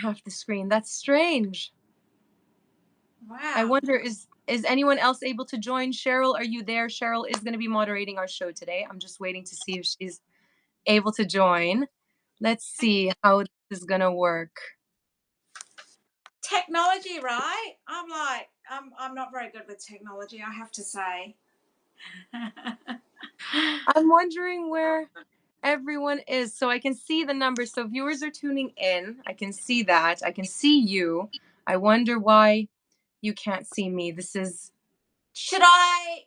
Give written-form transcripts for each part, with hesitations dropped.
half the screen. That's strange. I Wow. wonder, is anyone else able to join? Cheryl, are you there? Cheryl is going to be moderating our show today. I'm just waiting to see if she's able to join. Let's see how this is going to work. Technology, right? I'm not very good with technology, I have to say. I'm wondering where everyone is. So I can see the numbers. So viewers are tuning in. I can see that. I can see you. I wonder why you can't see me. This is Can I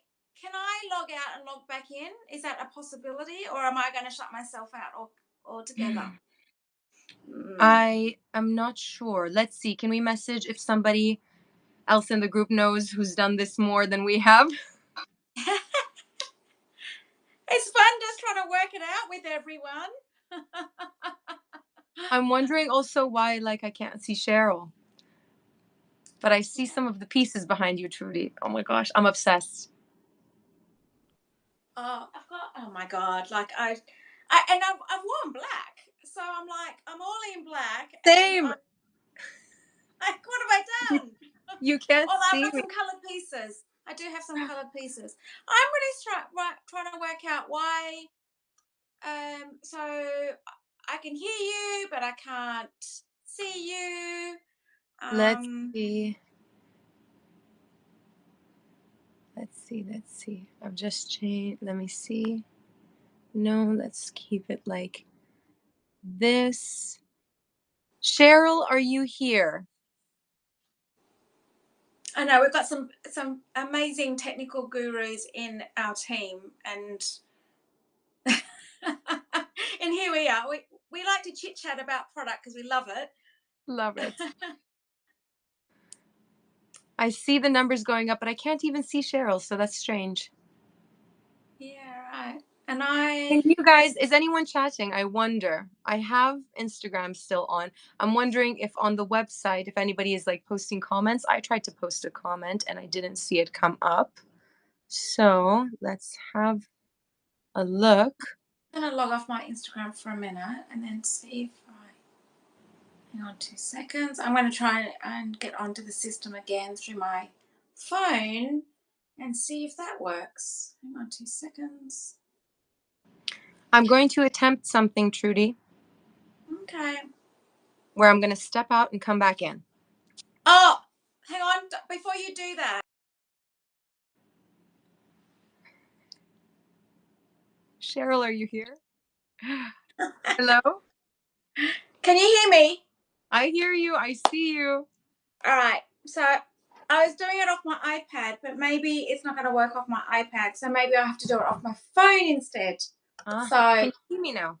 log out and log back in? Is that a possibility, or am I going to shut myself out altogether? I am not sure. Let's see. Can we message if somebody else in the group knows who's done this more than we have? It's fun just trying to work it out with everyone. I'm wondering also why, like, I can't see Cheryl. But I see some of the pieces behind you, Trudy. Oh my gosh, I'm obsessed. Oh my god! Like I've worn black, so I'm like I'm all in black. Same. Like, what have I done? You can't Although I've see got me. some coloured pieces. I do have some coloured pieces. I'm really trying to work out why. So I can hear you, but I can't see you. Let's see. Let's see. I've just changed. Let me see. No, let's keep it like this. Cheryl, are you here? I know we've got some amazing technical gurus in our team, and and here we are. We like to chit chat about product because we love it. Love it. I see the numbers going up, but I can't even see Cheryl, so that's strange. Yeah, right. And Can you guys, is anyone chatting? I wonder. I have Instagram still on. I'm wondering if on the website, if anybody is like posting comments. I tried to post a comment and I didn't see it come up. So let's have a look. I'm going to log off my Instagram for a minute and then see if hang on 2 seconds. I'm going to try and get onto the system again through my phone and see if that works. Hang on 2 seconds. I'm going to attempt something, Trudy. Okay. Where I'm going to step out and come back in. Oh, hang on. Before you do that. Cheryl, are you here? Hello? Can you hear me? I hear you. I see you. All right. So I was doing it off my iPad, but maybe it's not going to work off my iPad. So maybe I have to do it off my phone instead. So Can you see me now?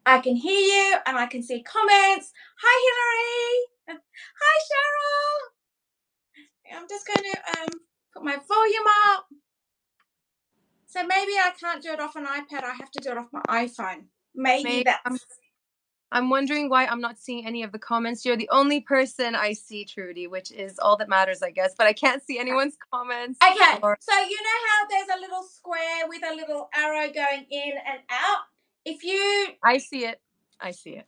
I can hear you and I can see comments. Hi, Hillary. Hi, Cheryl. I'm just going to put my volume up. So maybe I can't do it off an iPad. I have to do it off my iPhone. Maybe that's... I'm wondering why I'm not seeing any of the comments. You're the only person I see, Trudy, which is all that matters, I guess. But I can't see anyone's comments. Okay, so you know how there's a little square with a little arrow going in and out? If you... I see it. I see it.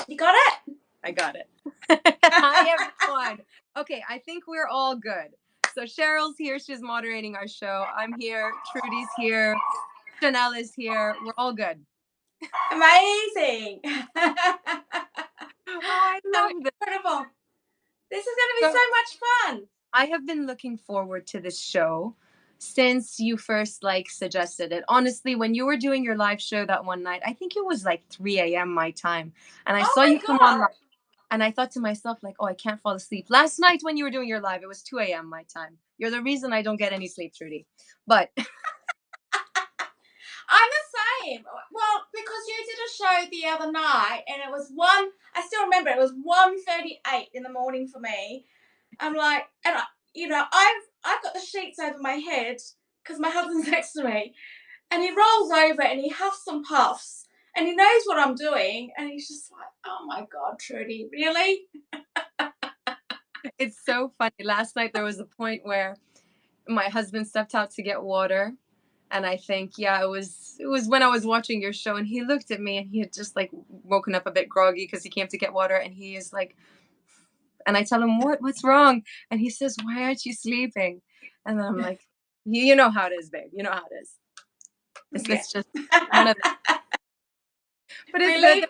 You got it? I got it. Hi, everyone. Okay, I think we're all good. So Cheryl's here. She's moderating our show. I'm here. Trudy's here. Chanel is here. We're all good. Amazing. Oh, I love this. Incredible. This is going to be so much fun. I have been looking forward to this show since you first suggested it. Honestly, when you were doing your live show that one night, I think it was like 3 a.m. my time, and I saw you come on live, and I thought to myself oh, I can't fall asleep. Last night when you were doing your live, it was 2 a.m. my time. You're the reason I don't get any sleep, Trudy. But I'm the same. Well, because you did a show the other night and it was I still remember it was 1:38 in the morning for me. I'm like, and I've got the sheets over my head because my husband's next to me, and he rolls over and he huffs and puffs and he knows what I'm doing, and he's just like, oh my God, Trudy, really? it's so funny. Last night there was a point where my husband stepped out to get water, and I think it was when I was watching your show, and he looked at me and he had just woken up a bit groggy because he came to get water, and he is like, and I tell him, what's wrong? And he says, why aren't you sleeping? And then I'm like, you know how it is, babe. You know how it is. It's just one of the, but it's good.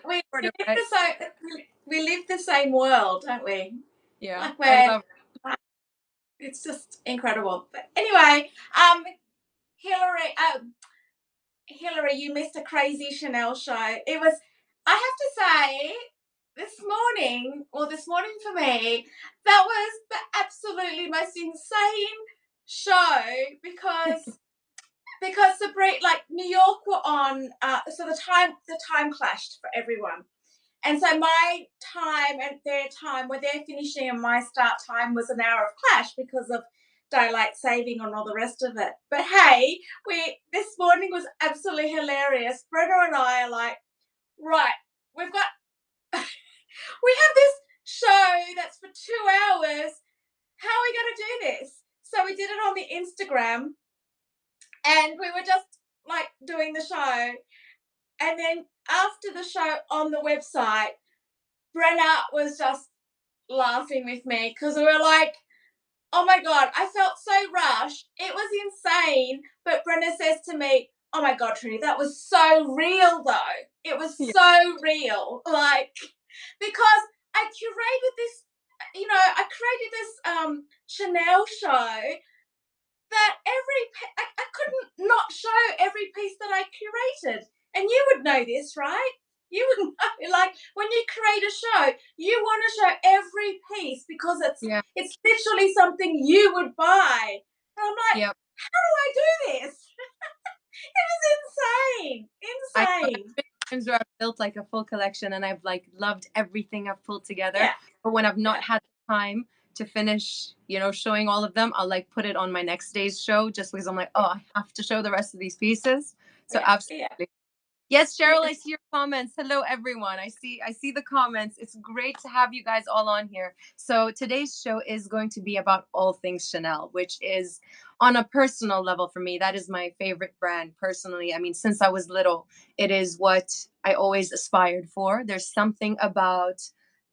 We live the same world, don't we? Yeah, like I love it. It's just incredible. But anyway, Hillary, you missed a crazy Chanel show. It was, I have to say, this morning for me, that was the absolutely most insane show because like New York were on, so the time clashed for everyone. And so my time and their time, where they're finishing and my start time, was an hour of clash because of daylight saving and all the rest of it. But hey, this morning was absolutely hilarious. Brenna and I are like, right, we have this show that's for 2 hours. How are we going to do this? So we did it on the Instagram, and we were just like doing the show. And then after the show on the website, Brenna was just laughing with me because we were like, oh my God, I felt so rushed. It was insane. But Brenna says to me, oh my God, Trudy, that was so real though. It was so real. Like, because I curated this, I created this Chanel show that I couldn't not show every piece that I curated. And you would know this, right? You would know, like, when you create a show, you want to show every piece because it's literally something you would buy. And I'm like, how do I do this? It was insane. Times where I've built like a full collection and I've like loved everything I've pulled together. But when I've not had the time to finish, showing all of them, I'll like put it on my next day's show just because I'm like, oh, I have to show the rest of these pieces. So absolutely. Yes, Cheryl, I see your comments. Hello, everyone. I see the comments. It's great to have you guys all on here. So today's show is going to be about all things Chanel, which is on a personal level for me. That is my favorite brand personally. I mean, since I was little, it is what I always aspired for. There's something about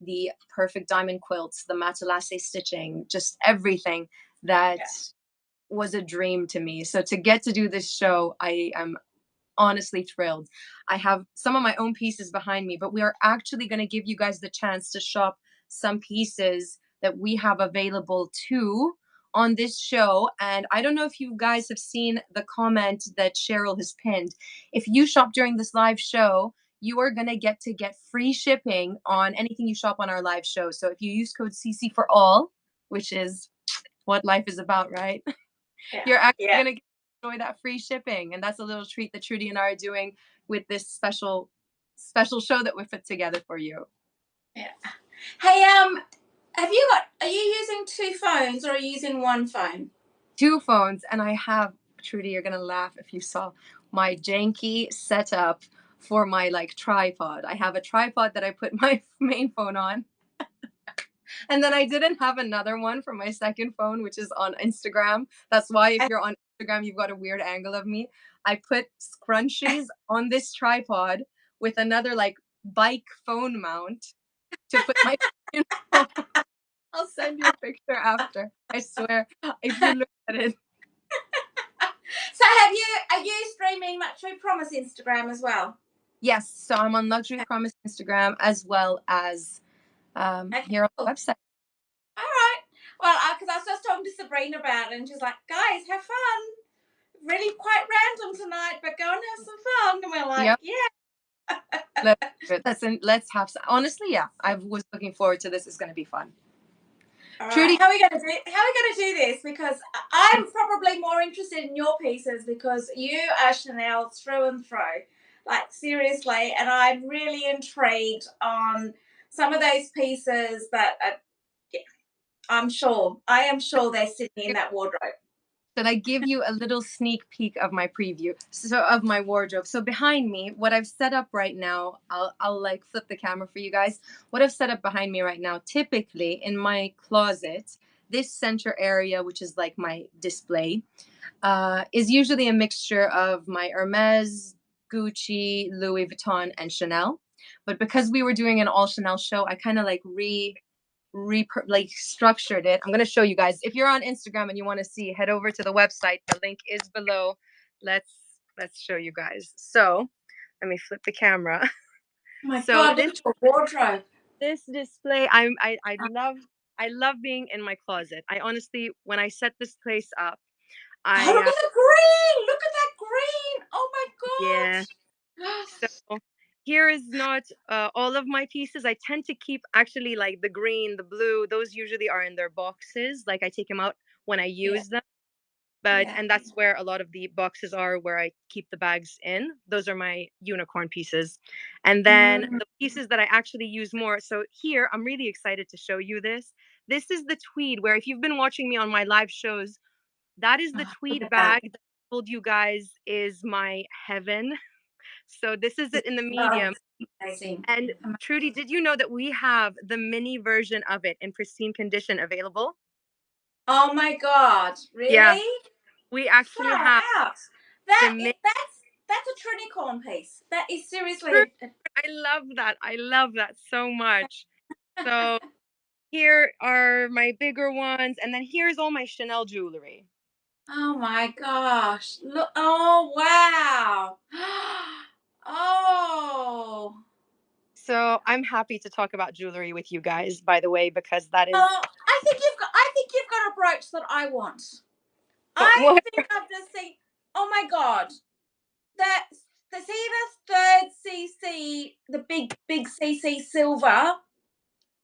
the perfect diamond quilts, the matelasse stitching, just everything that was a dream to me. So to get to do this show, I am honestly thrilled. I have some of my own pieces behind me, but we are actually going to give you guys the chance to shop some pieces that we have available too on this show. And I don't know if you guys have seen the comment that Cheryl has pinned. If you shop during this live show, you are going to get free shipping on anything you shop on our live show. So if you use code CC for all, which is what life is about, right? You're actually going to enjoy that free shipping. And that's a little treat that Trudy and I are doing with this special show that we put together for you. Yeah. Hey, are you using 2 phones or are you using 1 phone? 2 phones. And I have, Trudy, you're going to laugh if you saw my janky setup for my like tripod. I have a tripod that I put my main phone on. And then I didn't have another one for my second phone, which is on Instagram. That's why if you're on Instagram, you've got a weird angle of me. I put scrunchies on this tripod with another like bike phone mount to put my phone. I'll send you a picture after. I swear, if you look at it. So are you streaming Luxury Promise Instagram as well? Yes. So I'm on Luxury Promise Instagram as well as here on the website. All right. Well, because I was just talking to Sabrina about it, and she's like, guys, have fun. Really quite random tonight, but go and have some fun. And we're like, let's have some. Honestly, yeah. I was looking forward to this. It's going to be fun. All right. Trudy, how are we going to do this? Because I'm probably more interested in your pieces because you are Chanel through and through. Like, seriously. And I'm really intrigued on some of those pieces that are, I am sure they're sitting in that wardrobe. Should I give you a little sneak peek of my preview? So of my wardrobe. So behind me, what I've set up right now, I'll like flip the camera for you guys. What I've set up behind me right now, typically in my closet, this center area, which is like my display, is usually a mixture of my Hermes, Gucci, Louis Vuitton, and Chanel. But because we were doing an all Chanel show, I kind of like like structured it. I'm gonna show you guys. If you're on Instagram and you want to see, head over to the website. The link is below. Let's show you guys. So let me flip the camera. Oh my So God, look at your wardrobe. This display, I love being in my closet. I honestly, when I set this place up, Oh, look at the green. Look at that green. Oh my yeah. God. So here is not all of my pieces. I tend to keep actually like the green, the blue. Those usually are in their boxes. Like I take them out when I use them. But Yeah. and that's where a lot of the boxes are where I keep the bags in. Those are my unicorn pieces. And then the pieces that I actually use more. So here, I'm really excited to show you this. This is the tweed where if you've been watching me on my live shows, that is the tweed bag that I told you guys is my heaven. So this is it in the medium. Amazing. And Trudy, did you know that we have the mini version of it in pristine condition available? Oh my God. Really? Yeah. We actually have that's a trinicorn piece. That is seriously. I love that. I love that so much. So here are my bigger ones, and then here's all my Chanel jewelry. Oh my gosh. Look. Oh wow. Oh. So I'm happy to talk about jewelry with you guys, by the way, because that is. Oh, I think you've got a brooch that I want. What? Think I've just seen. Oh my God. The see the third CC, the big CC silver.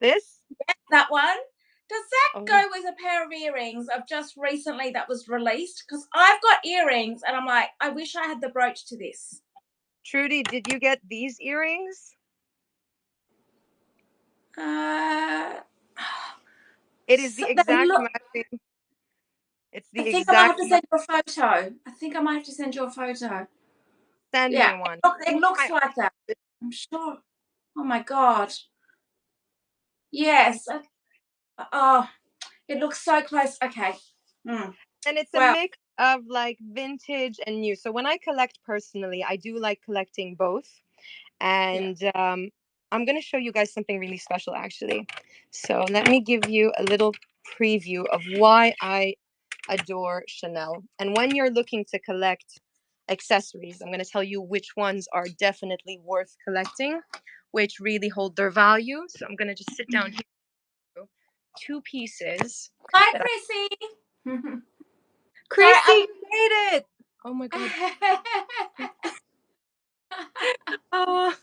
This? Yeah, that one. Does that go with a pair of earrings I've just recently that was released? Because I've got earrings and I'm like, I wish I had the brooch to this. Trudy, did you get these earrings? It is the exact matching. It's the I think exact. I might have to send you a photo. I think I might have to send you a photo. Send me one. It looks like that. I'm sure. Oh my God. Yes. Oh, it looks so close. Okay. And it's a mix of like vintage and new. So when I collect personally, I do like collecting both. And I'm going to show you guys something really special, actually. So let me give you a little preview of why I adore Chanel. And when you're looking to collect accessories, I'm going to tell you which ones are definitely worth collecting, which really hold their value. So I'm going to just sit down here. Two pieces. Hi, Chrissy. Chrissy, you made it. Oh my God. Oh,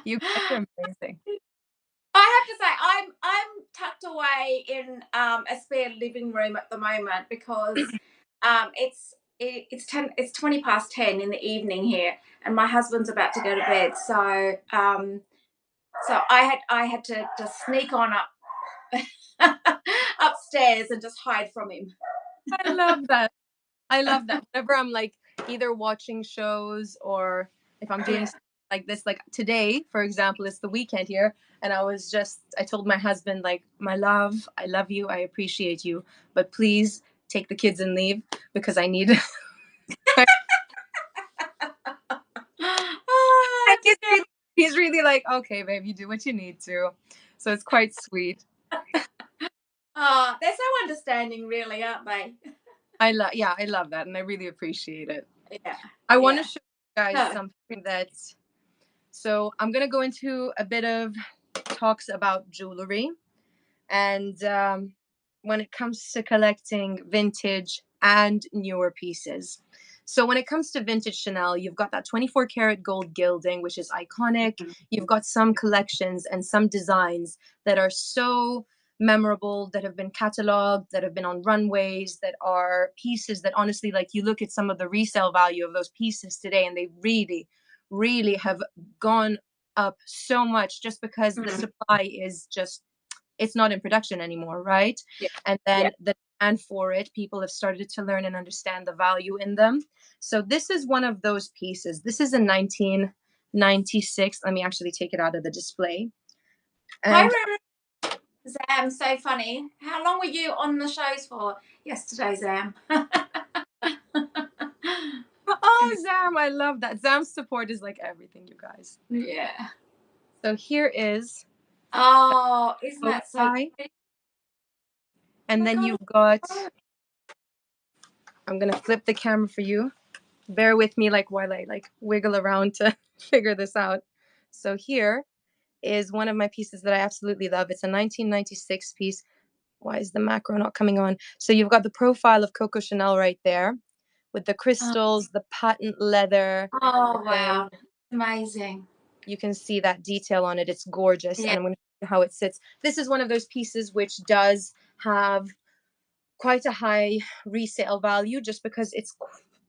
you guys are amazing. I have to say, I'm tucked away in a spare living room at the moment because it's 20 past 10 in the evening here, and my husband's about to go to bed. So I had to just sneak on up upstairs and just hide from him. I love that. I love that. Whenever I'm like either watching shows or if I'm doing something like this, like today, for example, it's the weekend here, and I told my husband, like, my love, I love you, I appreciate you, but please take the kids and leave because I need. He's really like, okay, babe, you do what you need to. So it's quite sweet. They're so understanding, really, aren't they? I love that, and I really appreciate it. Yeah. I want to show you guys something that's. So I'm gonna go into a bit of talks about jewelry, and when it comes to collecting vintage and newer pieces. So when it comes to vintage Chanel, you've got that 24 karat gold gilding, which is iconic. You've got some collections and some designs that are so memorable, that have been cataloged, that have been on runways, that are pieces that honestly, like you look at some of the resale value of those pieces today, and they really, really have gone up so much just because the supply is just, it's not in production anymore, right? And then the demand for it, people have started to learn and understand the value in them. So this is one of those pieces. This is in 1996. Let me actually take it out of the display. And Hi, Zam, so funny. How long were you on the shows for yesterday, Zam? oh, Zam, I love that. Zam's support is like everything, you guys. Yeah. So here is Oh, isn't bow that so tie. pretty? And Oh my then God. you've got, I'm gonna flip the camera for you. Bear with me like while I like wiggle around to figure this out. So here is one of my pieces that I absolutely love. It's a 1996 piece. Why is the macro not coming on? So you've got the profile of Coco Chanel right there with the Oh, crystals, the patent leather, oh and then wow. Amazing. you can see that detail on it. It's gorgeous. Yeah. And I'm going to show you how it sits. This is one of those pieces which does have quite a high resale value just because it's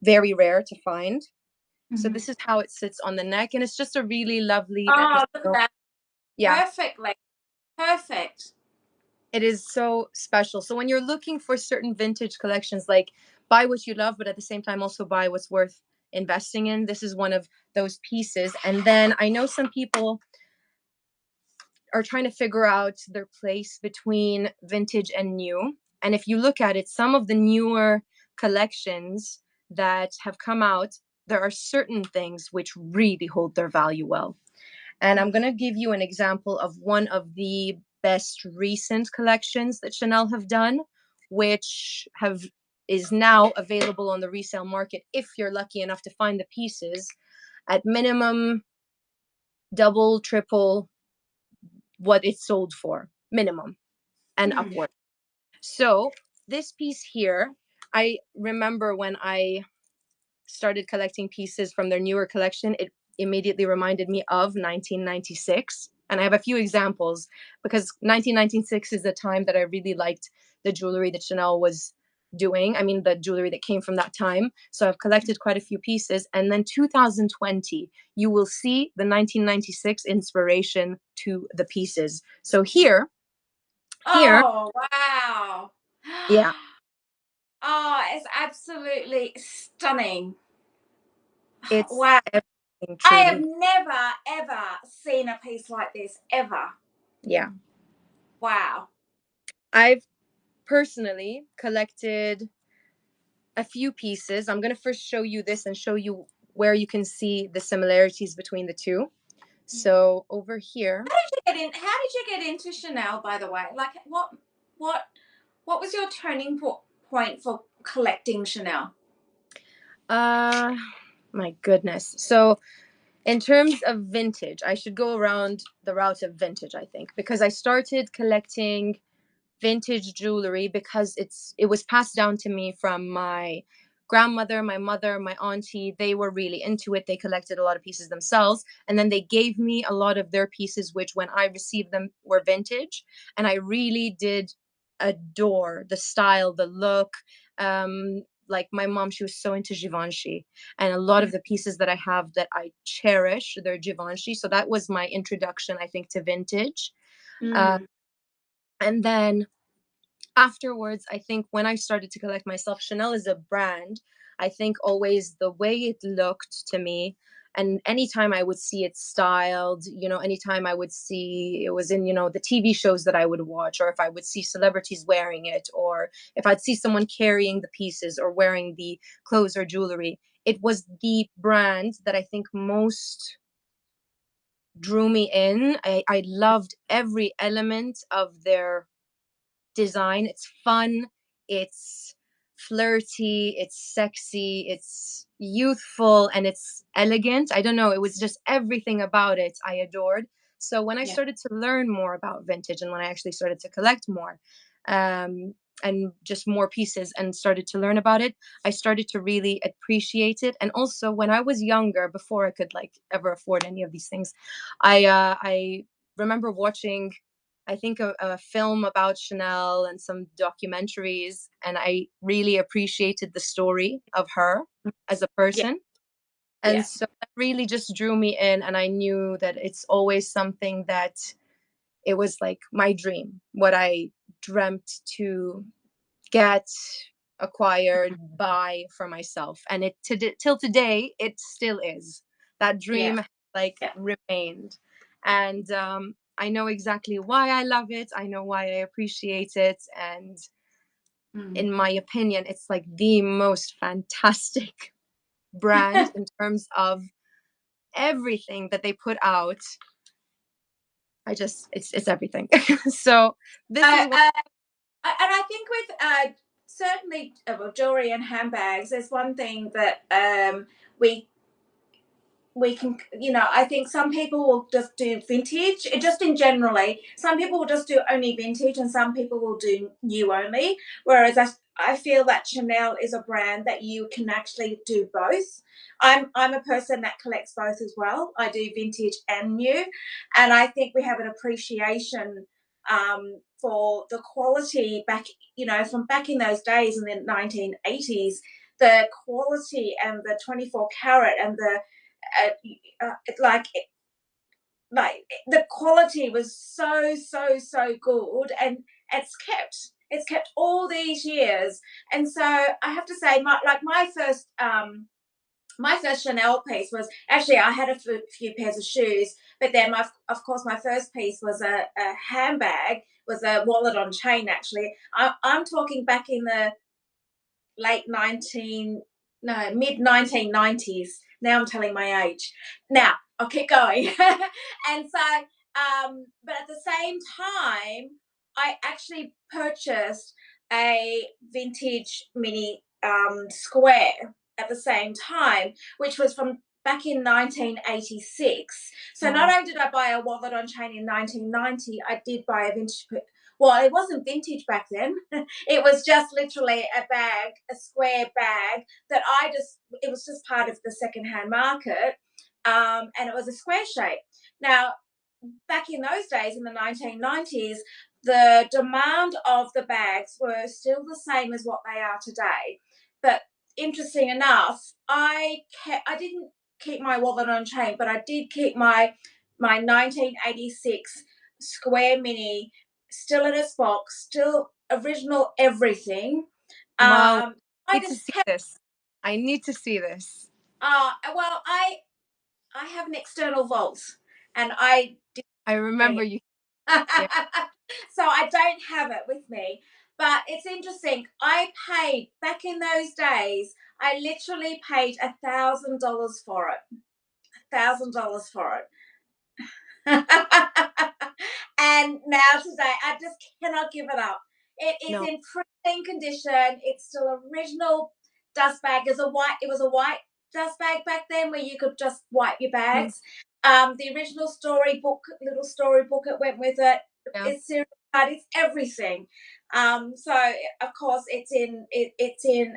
very rare to find. So Mhm. this is how it sits on the neck, and it's just a really lovely Oh, look at episode. that. Yeah, Perfectly. Perfect. it is so special. So when you're looking for certain vintage collections, like buy what you love, but at the same time also buy what's worth investing in, this is one of those pieces. And then I know some people are trying to figure out their place between vintage and new. And if you look at it, some of the newer collections that have come out, there are certain things which really hold their value well. And I'm going to give you an example of one of the best recent collections that Chanel have done, which have is now available on the resale market if you're lucky enough to find the pieces at minimum double, triple what it's sold for, minimum and Mm. upward. So this piece here, I remember when I started collecting pieces from their newer collection, it immediately reminded me of 1996. And I have a few examples because 1996 is the time that I really liked the jewelry that Chanel was doing. I mean, the jewelry that came from that time. So I've collected quite a few pieces. And then 2020, you will see the 1996 inspiration to the pieces. So here, Oh, wow. yeah, Oh, it's absolutely stunning. it's Wow. everything I have truly. never, ever seen a piece like this, ever. Yeah. Wow. I've personally collected a few pieces. I'm going to first show you this and show you where you can see the similarities between the two. So over here, How did you get into Chanel, by the way? Like, what, what was your turning point for collecting Chanel? uh, my goodness. So in terms of vintage, I should go around the route of vintage, I think, because I started collecting vintage jewelry because it was passed down to me from my grandmother, my mother, my auntie. They were really into it. They collected a lot of pieces themselves, and then they gave me a lot of their pieces which when I received them were vintage, and I really did adore the style, the look. Like my mom, she was so into Givenchy, and a lot of the pieces that I have that I cherish, they're Givenchy. So that was my introduction, I think, to vintage. Uh, Mm. and then afterwards, I think when I started to collect myself, Chanel is a brand. I think always the way it looked to me, and anytime I would see it styled, anytime I would see it was in, the TV shows that I would watch, or if I would see celebrities wearing it, or if I'd see someone carrying the pieces or wearing the clothes or jewelry, it was the brand that I think most drew me in. I loved every element of their design. It's fun, it's flirty, it's sexy, it's youthful, and it's elegant. I don't know, it was just everything about it I adored. So when I Yeah. started to learn more about vintage and when I actually started to collect more, um, and just more pieces and started to learn about it, I started to really appreciate it. And also when I was younger, before I could like ever afford any of these things, I remember watching, I think, a film about Chanel and some documentaries, and I really appreciated the story of her as a Yeah. person. And Yeah. so that really just drew me in, and I knew that it's always something that it was like my dream, what I dreamt to get, acquired, buy for myself. And till today, it still is. That Yeah. dream like Yeah. remained. And I know exactly why I love it. I know why I appreciate it. And Mm. in my opinion, it's like the most fantastic brand in terms of everything that they put out. it's everything. So this is what and I think with certainly well, jewelry and handbags, there's one thing that we can, I think some people will just do vintage, just in generally. Some people will just do only vintage and some people will do new only. Whereas I feel that Chanel is a brand that you can actually do both. I'm a person that collects both as well. I do vintage and new. And I think we have an appreciation for the quality back, from back in those days in the 1980s, the quality and the 24 carat and the like the quality was so good, and it's kept all these years. And so I have to say, my first Chanel piece was actually, I had a few pairs of shoes, but then of course my first piece was a handbag, was a wallet on chain. Actually, I'm talking back in the mid 1990s. Now I'm telling my age. Now I'll keep going. And so, but at the same time, I actually purchased a vintage mini square at the same time, which was from back in 1986. So not only did I buy a wallet on chain in 1990, I did buy a vintage. Well, it wasn't vintage back then. It was just literally a bag, a square bag that it was just part of the secondhand market. And it was a square shape. Now, back in those days, in the 1990s, the demand of the bags were still the same as what they are today. But interesting enough, I didn't keep my wallet on chain, but I did keep my 1986 square mini still in its box, still original everything. wow, I I need to just see kept. this. I need to see this. Well, I have an external vault, and I did I bring remember it. you. Yeah. So I don't have it with me. But it's interesting. I paid back in those days. I literally paid $1,000 for it. $1,000 for it. And now today, I just cannot give it up. It is No. in pristine condition. It's still original dust bag. It was a white dust bag back then where you could just wipe your Mhm. bags. The original little storybook it went with it. Yeah. It's serious, it's everything. So of course it's in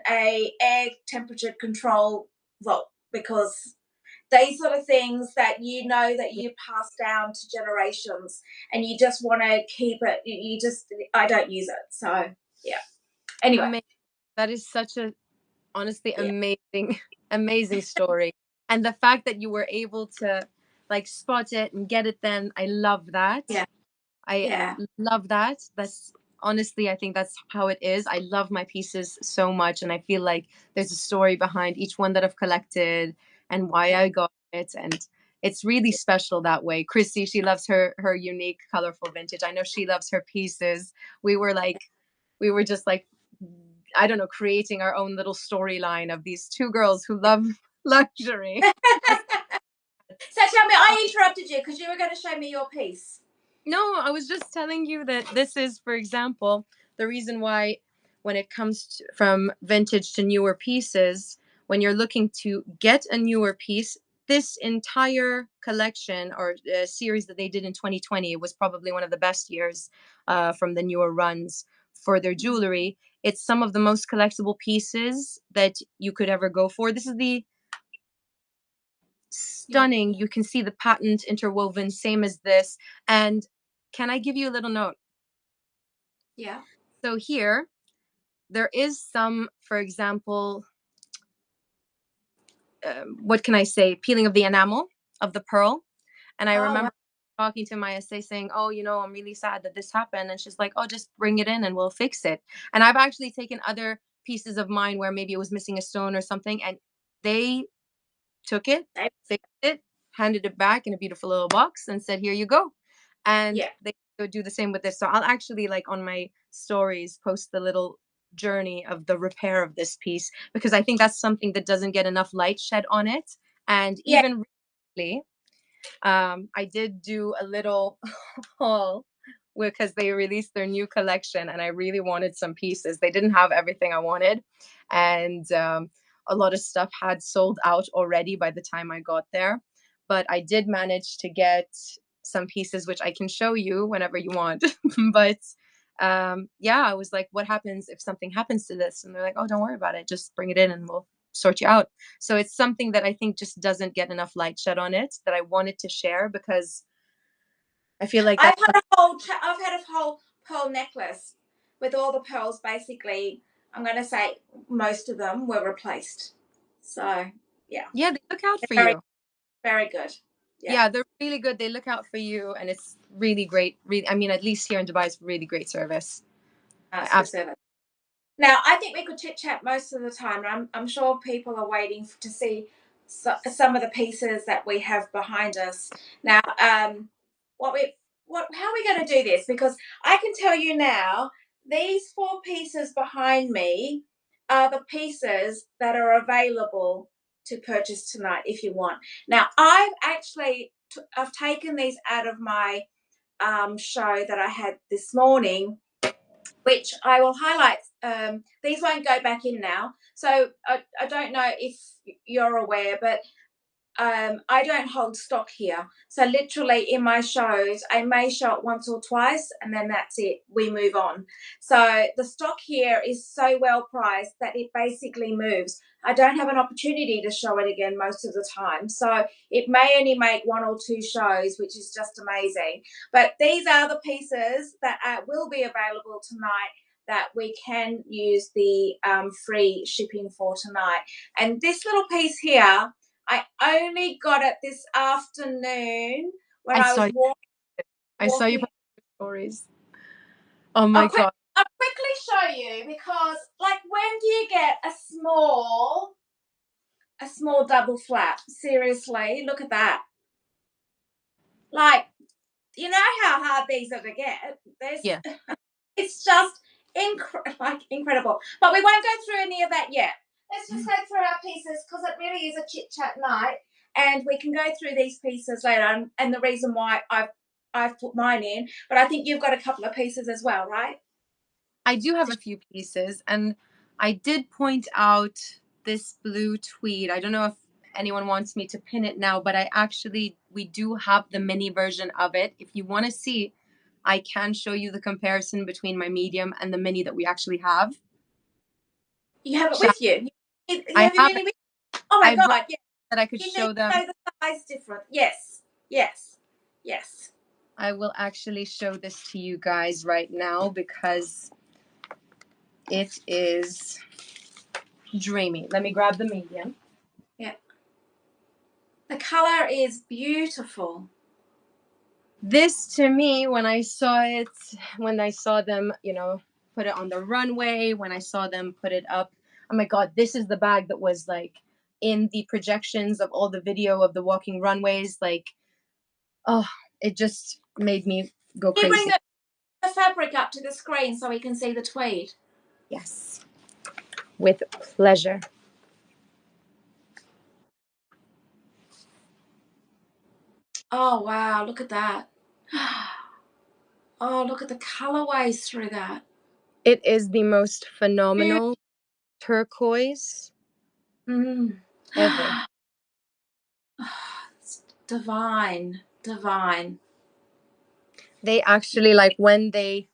a air temperature control vault, because these sort of things that that you pass down to generations, and you just want to keep it. I don't use it, so yeah. Anyway, That is such a honestly yeah, amazing, amazing story. And the fact that you were able to like spot it and get it then, I love that. yeah, I yeah, love that. That's honestly, I think that's how it is. I love my pieces so much. And I feel like there's a story behind each one that I've collected and why yeah. I got it. And it's really special that way. Chrissy, she loves her unique, colorful vintage. I know she loves her pieces. We were like, we were just like, I don't know, creating our own little storyline of these two girls who love luxury. So tell me, I interrupted you because you were going to show me your piece. No, I was just telling you that this is, for example, the reason why when it comes from vintage to newer pieces, when you're looking to get a newer piece, this entire collection or series that they did in 2020 was probably one of the best years from the newer runs for their jewelry. It's some of the most collectible pieces that you could ever go for. This is the Yeah, stunning. You can see the patent interwoven, same as this. And can I give you a little note? yeah. So here, there is some, for example, what can I say, peeling of the enamel of the pearl. And I Oh, wow. remember talking to my SA saying, oh, I'm really sad that this happened. And she's like, oh, just bring it in and we'll fix it. And I've actually taken other pieces of mine where maybe it was missing a stone or something, and they took it, fixed it, handed it back in a beautiful little box, and said, "Here you go." And Yeah, they would do the same with this. So I'll actually like on my stories post the little journey of the repair of this piece because I think that's something that doesn't get enough light shed on it. And yeah, even recently, I did do a little haul because they released their new collection and I really wanted some pieces. They didn't have everything I wanted. And a lot of stuff had sold out already by the time I got there. But I did manage to get some pieces, which I can show you whenever you want. But yeah, I was like, what happens if something happens to this? And they're like, oh, don't worry about it. Just bring it in and we'll sort you out. So it's something that I think just doesn't get enough light shed on it that I wanted to share because I feel like I've that's had a whole pearl necklace with all the pearls. Basically, I'm going to say most of them were replaced. So yeah, yeah, they look out for very you. very good. Yeah, Yeah, they're really good. They look out for you and it's really great. Really, I mean, at least here in Dubai, it's really great service. it's good Absolutely. service. Now, I think we could chit chat most of the time. I'm sure people are waiting to see some of the pieces that we have behind us. Now, how are we going to do this? Because I can tell you now, these 4 pieces behind me are the pieces that are available to purchase tonight if you want. Now, I've taken these out of my show that I had this morning, which I will highlight. These won't go back in now. So I don't know if you're aware, but I don't hold stock here. So literally in my shows, I may show it once or twice and then that's it. We move on. So the stock here is so well priced that it basically moves. I don't have an opportunity to show it again most of the time. So it may only make 1 or 2 shows, which is just amazing. But these are the pieces that will be available tonight that we can use the free shipping for tonight. And this little piece here, I only got it this afternoon when I I saw was you. I saw you walking. post stories. Oh my I'll, God. I'll quickly show you because, like, when do you get a small double flap? Seriously, look at that. Like, you know how hard these are to get. Yeah. It's just incredible. But we won't go through any of that yet. Let's just go through our pieces because it really is a chit chat night, and we can go through these pieces later. And the reason why I've put mine in, but I think you've got a couple of pieces as well, right? I do have a few pieces and I did point out this blue tweed. I don't know if anyone wants me to pin it now, but we do have the mini version of it. If you want to see, I can show you the comparison between my medium and the mini that we actually have. You have it Shall with you. You I have your have mini it? with you? Oh my I brought god! Yeah, that I could you need show to them. know the size difference. Yes, yes, yes. I will actually show this to you guys right now because it is dreamy. Let me grab the medium. Yeah, the color is beautiful. This to me, when I saw it, when I saw them, put it on the runway, when I saw them put it up, oh my God, this is the bag that was like in the projections of all the video of the walking runways. Like, oh, it just made me go Can you bring crazy. the fabric up to the screen so we can see the tweed? Yes, with pleasure. Oh wow, look at that. Oh, look at the colorways through that. It is the most phenomenal turquoise Mm. ever. It's divine, divine. They actually, like, when they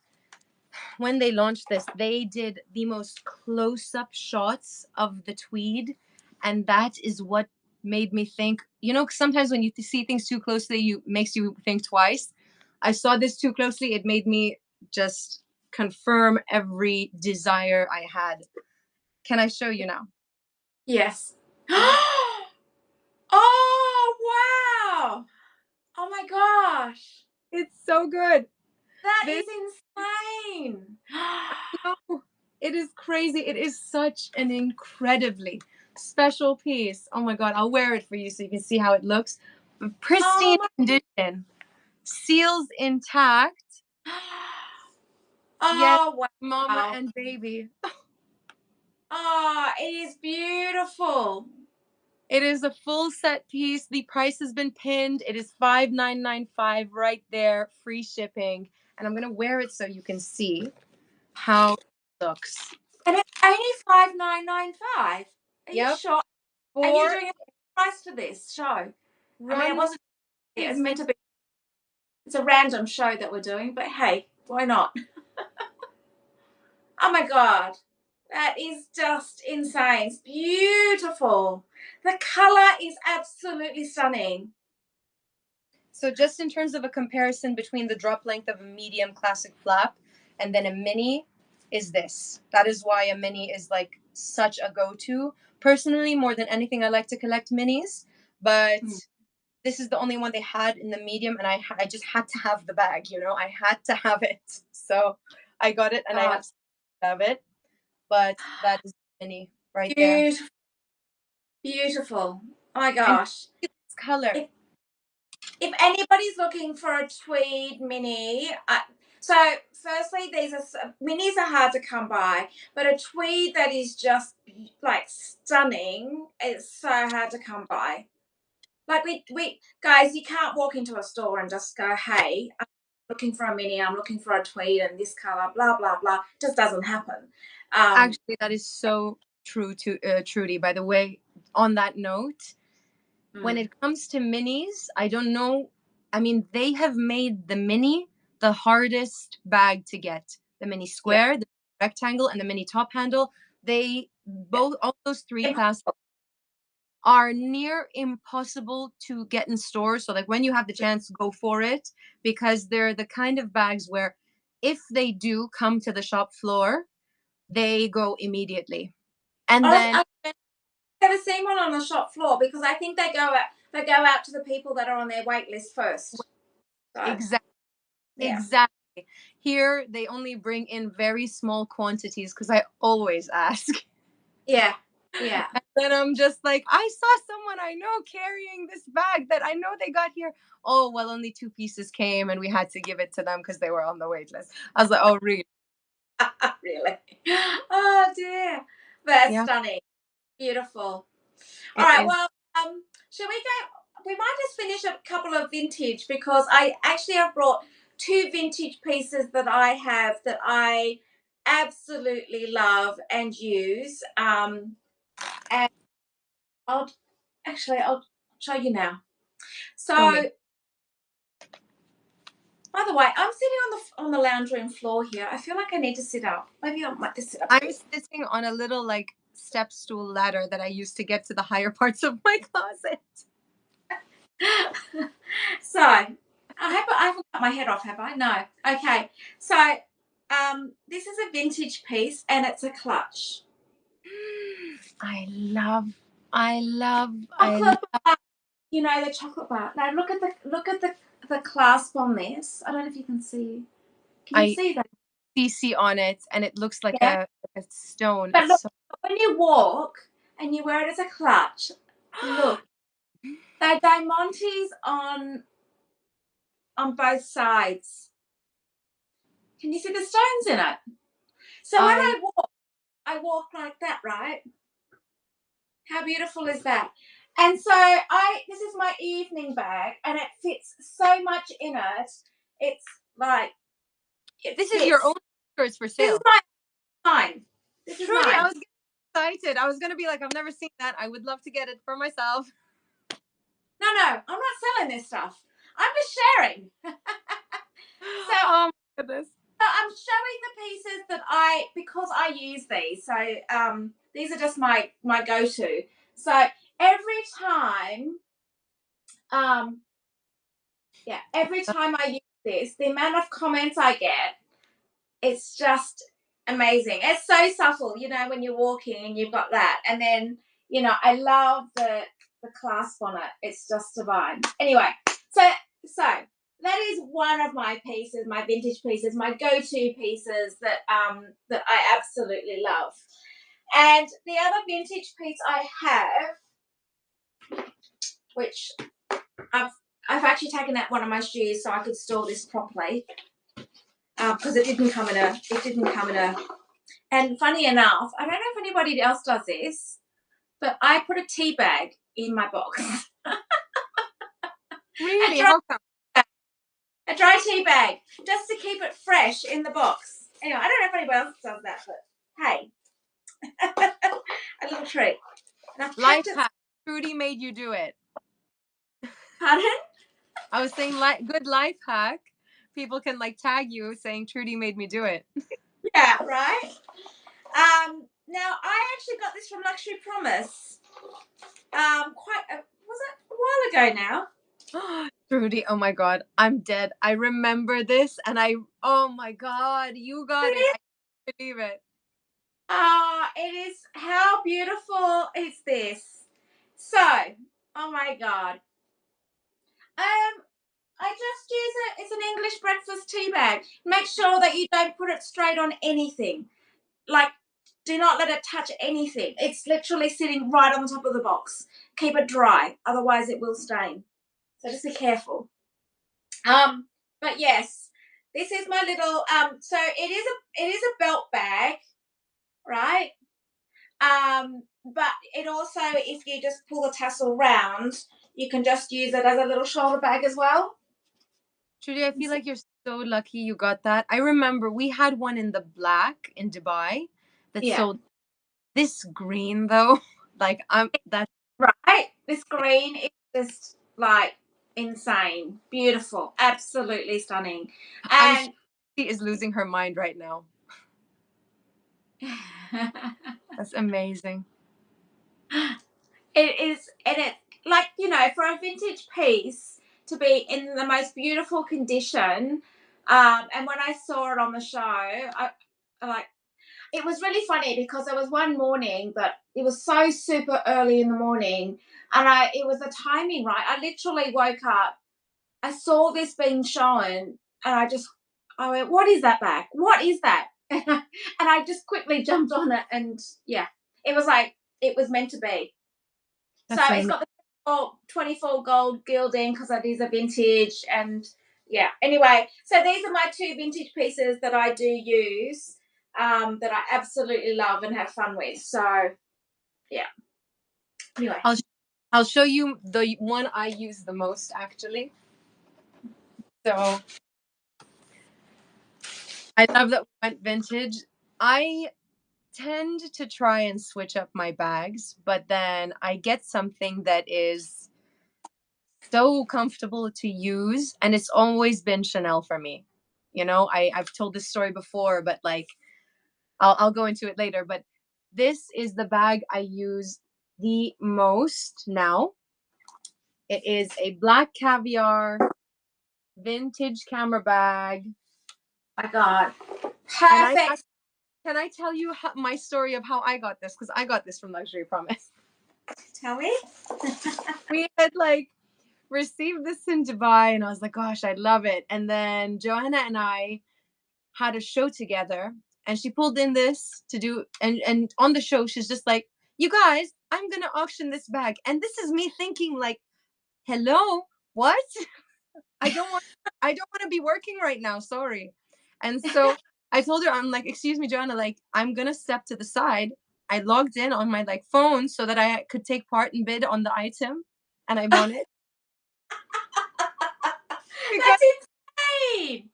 launched this, they did the most close-up shots of the tweed, and that is what made me think. Sometimes when you see things too closely, you makes you think twice. I saw this too closely; it made me just confirm every desire I had. Can I show you now? Yes. Oh wow! Oh my gosh! It's so good. That This is insane. no, it is crazy. It is such an incredibly special piece. Oh my God, I'll wear it for you so you can see how it looks. Oh Pristine my. condition, seals intact. Yes, Oh mama wow! and baby. Oh, it is beautiful. It is a full set piece. The price has been pinned. It is $5,995 right there, free shipping. And I'm gonna wear it so you can see how it looks. And it's only $5,995. Are you Yep. sure? And you're doing a price for this show? I mean, it wasn't. It was meant to be. It's a random show that we're doing, but hey, why not? Oh my God, that is just insane. It's beautiful. The color is absolutely stunning. So just in terms of a comparison between the drop length of a medium classic flap and then a mini is this. That is why a mini is like such a go-to. Personally, more than anything, I like to collect minis, but this is the only one they had in the medium, and I just had to have the bag, you know, I had to have it. So I got it, and I absolutely love it. But that is the mini right there. Beautiful. Oh my gosh. And this color. If anybody's looking for a tweed mini, so firstly, minis are hard to come by, but a tweed that is just like stunning is so hard to come by. Like we guys, you can't walk into a store and just go, "Hey, I'm looking for a mini. I'm looking for a tweed and this color." Blah blah blah. It just doesn't happen. Actually, that is so true, to Trudy. By the way, on that note, when it comes to minis, I don't know. I mean, they have made the mini the hardest bag to get. The mini square, the rectangle, and the mini top handle. They both, all those three classes are near impossible to get in stores. So like when you have the chance, go for it, because they're the kind of bags where if they do come to the shop floor, they go immediately. And then I've never seen one on the shop floor because I think they go out to the people that are on their wait list first. So, exactly. yeah. Exactly. Here they only bring in very small quantities because I always ask. Yeah. Yeah. And then I'm just like, I saw someone I know carrying this bag that I know they got here. Oh, well, only 2 pieces came and we had to give it to them because they were on the wait list. I was like, oh, really? Really? Oh dear. That's Yeah, stunning. Beautiful. All it right. is. Well, shall we go? We might just finish a couple of vintage because I actually have brought 2 vintage pieces that I have that I absolutely love and use. And I'll show you now. So, Show me. by the way, I'm sitting on the lounge room floor here. I feel like I need to sit up. Maybe I might just sit up. I'm sitting on a little like step stool ladder that I use to get to the higher parts of my closet. So I haven't cut my head off, have I? No. Okay. So this is a vintage piece and it's a clutch. I love. Chocolate bar, you know, the chocolate bar. Now look at the clasp on this. I don't know if you can see. Can you see that? CC on it, and it looks like Yeah. a stone. But It's look, so when you walk and you wear it as a clutch, look, they're diamantes on both sides. Can you see the stones in it? So when I walk like that, right? How beautiful is that? And so this is my evening bag and it fits so much in it. It's like, This is your own, or it's for this is sale? mine. This is Trudy, mine. I was getting excited. I was gonna be like, I've never seen that. I would love to get it for myself. No, I'm not selling this stuff. I'm just sharing. So, oh my goodness. So I'm showing the pieces that because I use these. So these are just my go-to. So every time I use this, the amount of comments I get, it's just amazing. It's so subtle, you know, when you're walking and you've got that. And then, you know, I love the clasp on it. It's just divine. Anyway, so that is one of my pieces, my vintage pieces, my go-to pieces that I absolutely love. And the other vintage piece I have, which I've actually taken out one of my shoes so I could store this properly, because it didn't come in a. And funny enough, I don't know if anybody else does this, but I put a tea bag in my box. Really? How come? A dry tea bag, just to keep it fresh in the box. Anyway, I don't know if anybody else does that, but hey, a little treat. Life hack. Trudy made you do it. Pardon? I was saying good life hack. People can like tag you saying Trudy made me do it. Yeah, right. Now I actually got this from Luxury Promise. Was it a while ago now? Trudy, oh my God, I'm dead. I remember this, and oh my God, you got it. I can't believe it. It is, how beautiful is this? So, oh my God. I just use it. It's an English breakfast tea bag. Make sure that you don't put it straight on anything. Like, do not let it touch anything. It's literally sitting right on the top of the box. Keep it dry, otherwise it will stain. So just be careful. But yes, this is my little so it is a belt bag, right? But it also, if you just pull the tassel round, you can just use it as a little shoulder bag as well. Trudy, I feel like you're so lucky you got that. I remember we had one in the black in Dubai that sold. This green though, like that's right. This green is just like insane, beautiful, absolutely stunning, and she is losing her mind right now. That's amazing. It is, and it, like, you know, for a vintage piece to be in the most beautiful condition, and when I saw it on the show, I like, it was really funny because there was one morning that it was so super early in the morning, and it was the timing right. I literally woke up, I saw this being shown, and I went, "What is that bag? What is that?" And I just quickly jumped on it, and yeah, it was like it was meant to be. That's so it's got the 24 gold gilding because it is a vintage, and yeah. Anyway, so these are my two vintage pieces that I do use, that I absolutely love and have fun with. So yeah. Anyway, I'll show you the one I use the most actually. So I love that we went vintage. I tend to try and switch up my bags, but then I get something that is so comfortable to use, and it's always been Chanel for me. You know, I've told this story before, but like I'll go into it later. But this is the bag I use the most now. It is a black caviar vintage camera bag. My God, perfect. Can I tell you my story of how I got this? Because I got this from Luxury Promise. Tell me. We had like received this in Dubai, and I was like, gosh, I love it. And then Joanna and I had a show together, and she pulled in this to do, and on the show, she's just like, you guys, I'm gonna auction this bag. And this is me thinking like, hello, what? I don't want to be working right now. Sorry. And so I told her, I'm like, excuse me, Joanna, like, I'm gonna step to the side. I logged in on my like phone so that I could take part and bid on the item, and I won it. That's insane.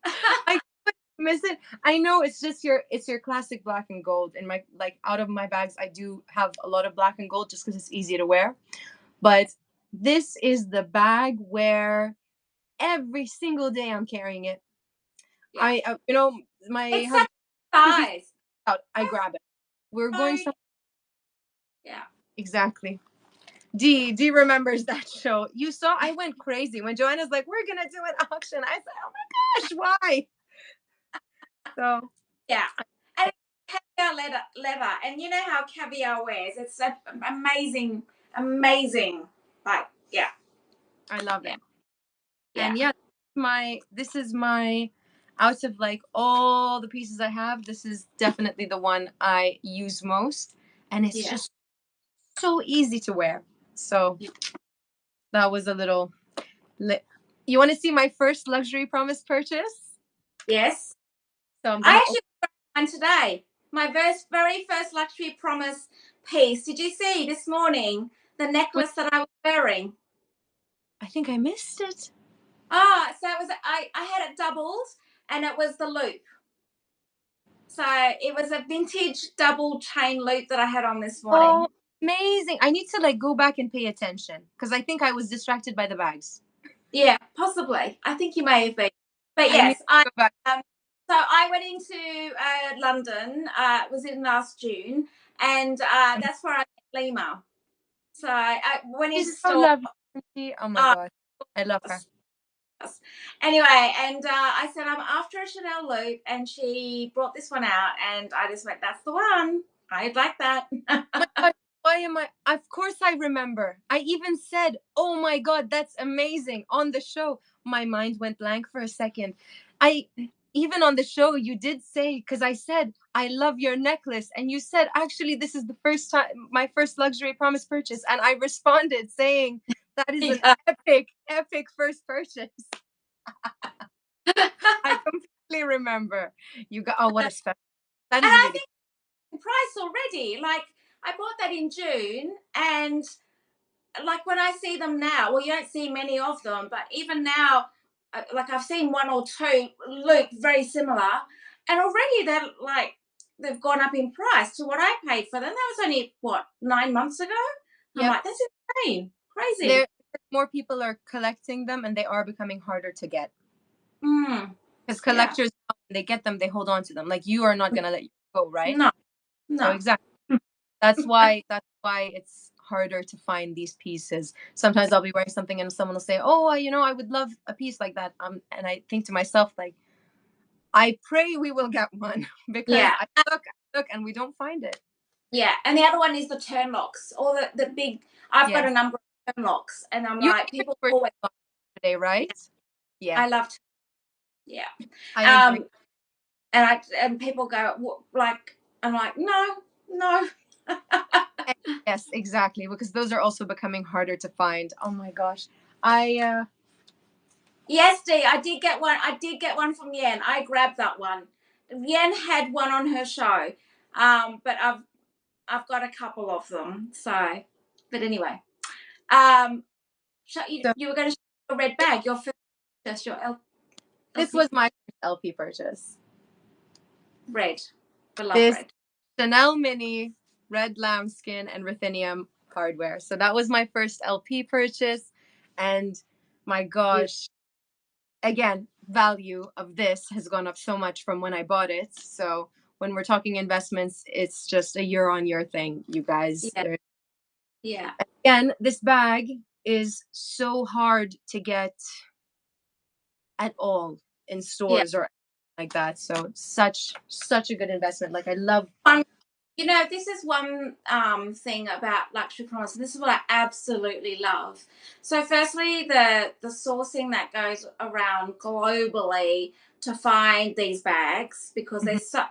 I couldn't miss it. I know it's your classic black and gold. In my, like, out of my bags, I do have a lot of black and gold just because it's easy to wear. But this is the bag where every single day I'm carrying it. Yeah. You know, my it's husband, size. I grab it. We're going somewhere. Yeah. Exactly. D remembers that show. You saw I went crazy when Joanna's like, we're gonna do an auction. I said, oh my gosh, why? So yeah. And caviar leather. And you know how caviar wears. It's amazing. Like, yeah. I love it. Yeah. And yeah, this is my, out of like all the pieces I have, this is definitely the one I use most. And it's just so easy to wear. So that was a little you want to see my first Luxury Promise purchase? Yes. So I actually one today. My very first Luxury Promise piece. Did you see this morning the necklace that I was wearing. I think I missed it. So it was I had it doubled, and it was the loop. So it was a vintage double chain loop that I had on this morning. Oh, amazing. I need to like go back and pay attention because I think I was distracted by the bags. Yeah, possibly. I think you may have been. But I need yes, to go back. so I went into London. It was in last June, and that's where I met Lima. So I went into She's so store. lovely. Oh my God. I love her. Anyway, and I said, I'm after a Chanel loop, and she brought this one out, and I just went, that's the one. I'd like that. Oh my God, why am I? Of course I remember. I even said, oh my God, that's amazing on the show. My mind went blank for a second. Even on the show, you did say, because I said, I love your necklace. And you said, actually, this is the first time, my first luxury promise purchase. And I responded saying, that is an epic, epic first purchase. I completely remember. You got, oh, what a special. That is and really I think the price already. Like, I bought that in June, and like when I see them now, well, you don't see many of them, but even now, like I've seen one or two look very similar, and already they're like they've gone up in price to what I paid for them. That was only what 9 months ago. I'm like, that's insane, crazy. More people are collecting them, and they are becoming harder to get. Mm. Because collectors, when they get them, they hold on to them. Like you are not gonna let you go, right? No. So exactly. That's why it's harder to find these pieces. Sometimes I'll be wearing something and someone will say, "Oh, I would love a piece like that." And I think to myself, like, I pray we will get one because I look and we don't find it. Yeah, and the other one is the turn locks, or the big. I've got a number of turn locks, and I'm like, people always today, right? Yeah, I love. Yeah, I agree. And people go like, I'm like, no. Yes, exactly, because those are also becoming harder to find. Oh my gosh, Yes, Dee, I did get one. I did get one from Yen. I grabbed that one. Yen had one on her show, but I've got a couple of them. So, but anyway, you were going to show your red bag. Your first, your LP. This was my first LP purchase. Red, I love red. Chanel Mini, red lambskin, and ruthenium hardware. So that was my first LP purchase, and my gosh, again, value of this has gone up so much from when I bought it. So when we're talking investments, it's just a year-on-year thing, you guys. Yeah. Again, this bag is so hard to get at all in stores or like that. So such a good investment. Like I love. This is one thing about Luxury Promise, and this is what I absolutely love. So, firstly, the sourcing that goes around globally to find these bags, because they're so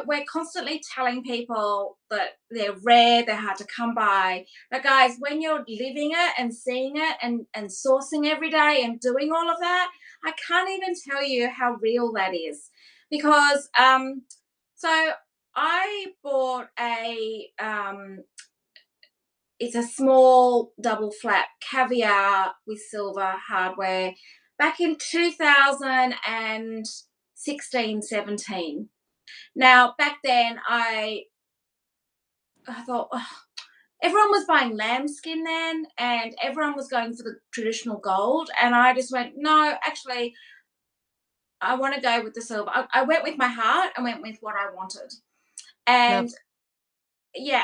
we're constantly telling people that they're rare, they're hard to come by. But guys, when you're living it and seeing it and sourcing every day and doing all of that, I can't even tell you how real that is, because so I bought it's a small double flap caviar with silver hardware back in 2016, 17. Now, back then I thought, everyone was buying lambskin then, and everyone was going for the traditional gold. And I just went, no, actually, I want to go with the silver. I went with my heart. I went with what I wanted. And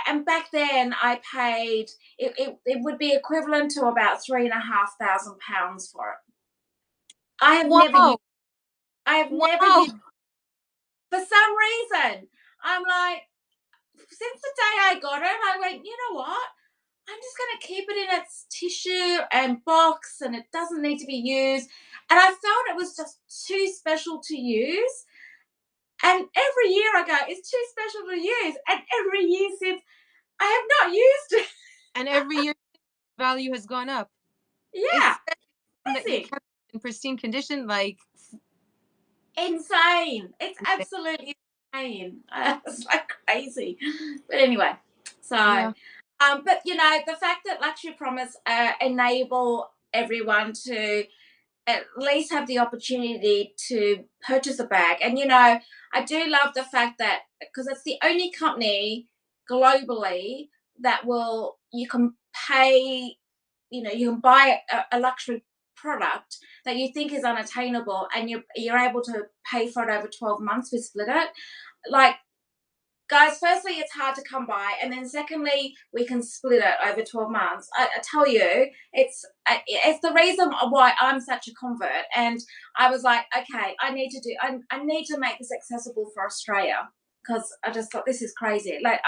and back then I paid it would be equivalent to about £3,500 for it. I have never used for some reason. I'm like, since the day I got it, I went, you know what? I'm just going to keep it in its tissue and box, and it doesn't need to be used. And I felt it was just too special to use. And every year I go, it's too special to use. And every year since, I have not used it. And every year, value has gone up. Yeah. It's in pristine condition, like insane. It's absolutely insane. It's like crazy. But anyway, so But you know, the fact that Luxury Promise enable everyone to at least have the opportunity to purchase a bag. And you know, I do love the fact that because it's the only company globally that will you can pay, you know, you can buy a luxury product that you think is unattainable and you're able to pay for it over 12 months with Split It. Like, guys, firstly, it's hard to come by, and then secondly, we can split it over 12 months. I tell you, it's the reason why I'm such a convert. And I was like, okay, I need to make this accessible for Australia, because I just thought this is crazy. Like,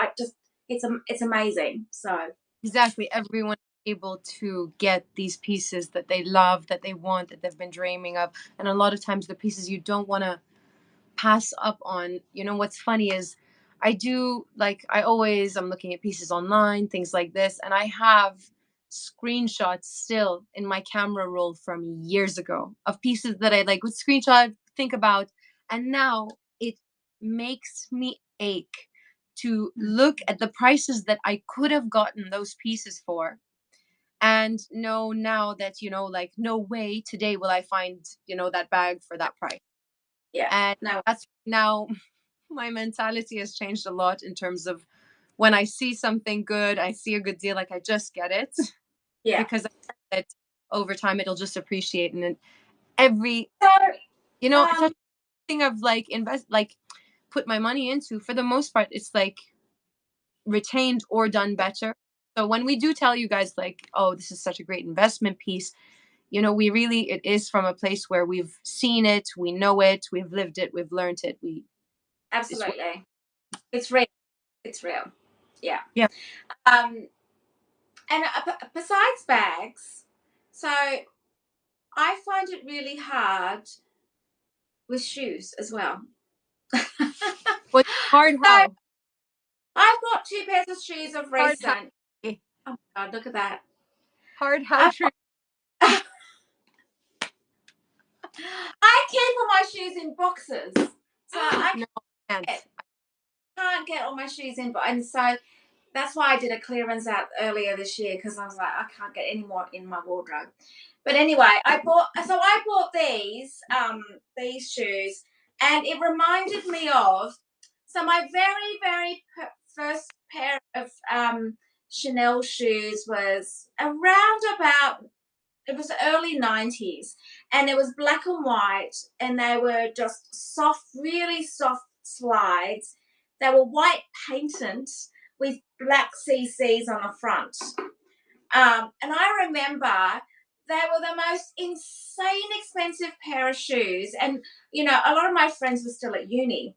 it's amazing. So Exactly. Everyone is able to get these pieces that they love, that they want, that they've been dreaming of. And a lot of times the pieces you don't want to pass up on. You know, what's funny is I do, like, I'm looking at pieces online, things like this, and I have screenshots still in my camera roll from years ago of pieces that I like would screenshot, think about, and now it makes me ache to look at the prices that I could have gotten those pieces for, and know now that, you know, like, no way today will I find, you know, that bag for that price. yeah, And no, that's now my mentality has changed a lot in terms of when I see something good, I see a good deal, like, I just get it yeah. because I know that over time it'll just appreciate. And then every, So you know, it's um, a thing of like like put my money into, for the most part, it's like retained or done better. So when we do tell you guys, like, oh, this is such a great investment piece, you know, it is from a place where we've seen it, we know it, we've lived it, we've learned it. It's, absolutely, it's real. It's real. Yeah. yeah. Um, and besides bags, so I find it really hard with shoes as well. But hard So how? I've got two pairs of shoes of Hard how? recent. Oh my god, look at that. Hard how I, true. I keep all my shoes in boxes. So I No, I can't. can't get all my shoes in, and so that's why I did a clearance out earlier this year, because I was like, I can't get any more in my wardrobe. But anyway, I bought these shoes, and it reminded me of my very first pair of Chanel shoes was around about, it was early 90s, and it was black and white, and they were just soft, really soft slides. They were white painted with black CCs on the front. And I remember they were the most insane expensive pair of shoes. And, you know, a lot of my friends were still at uni,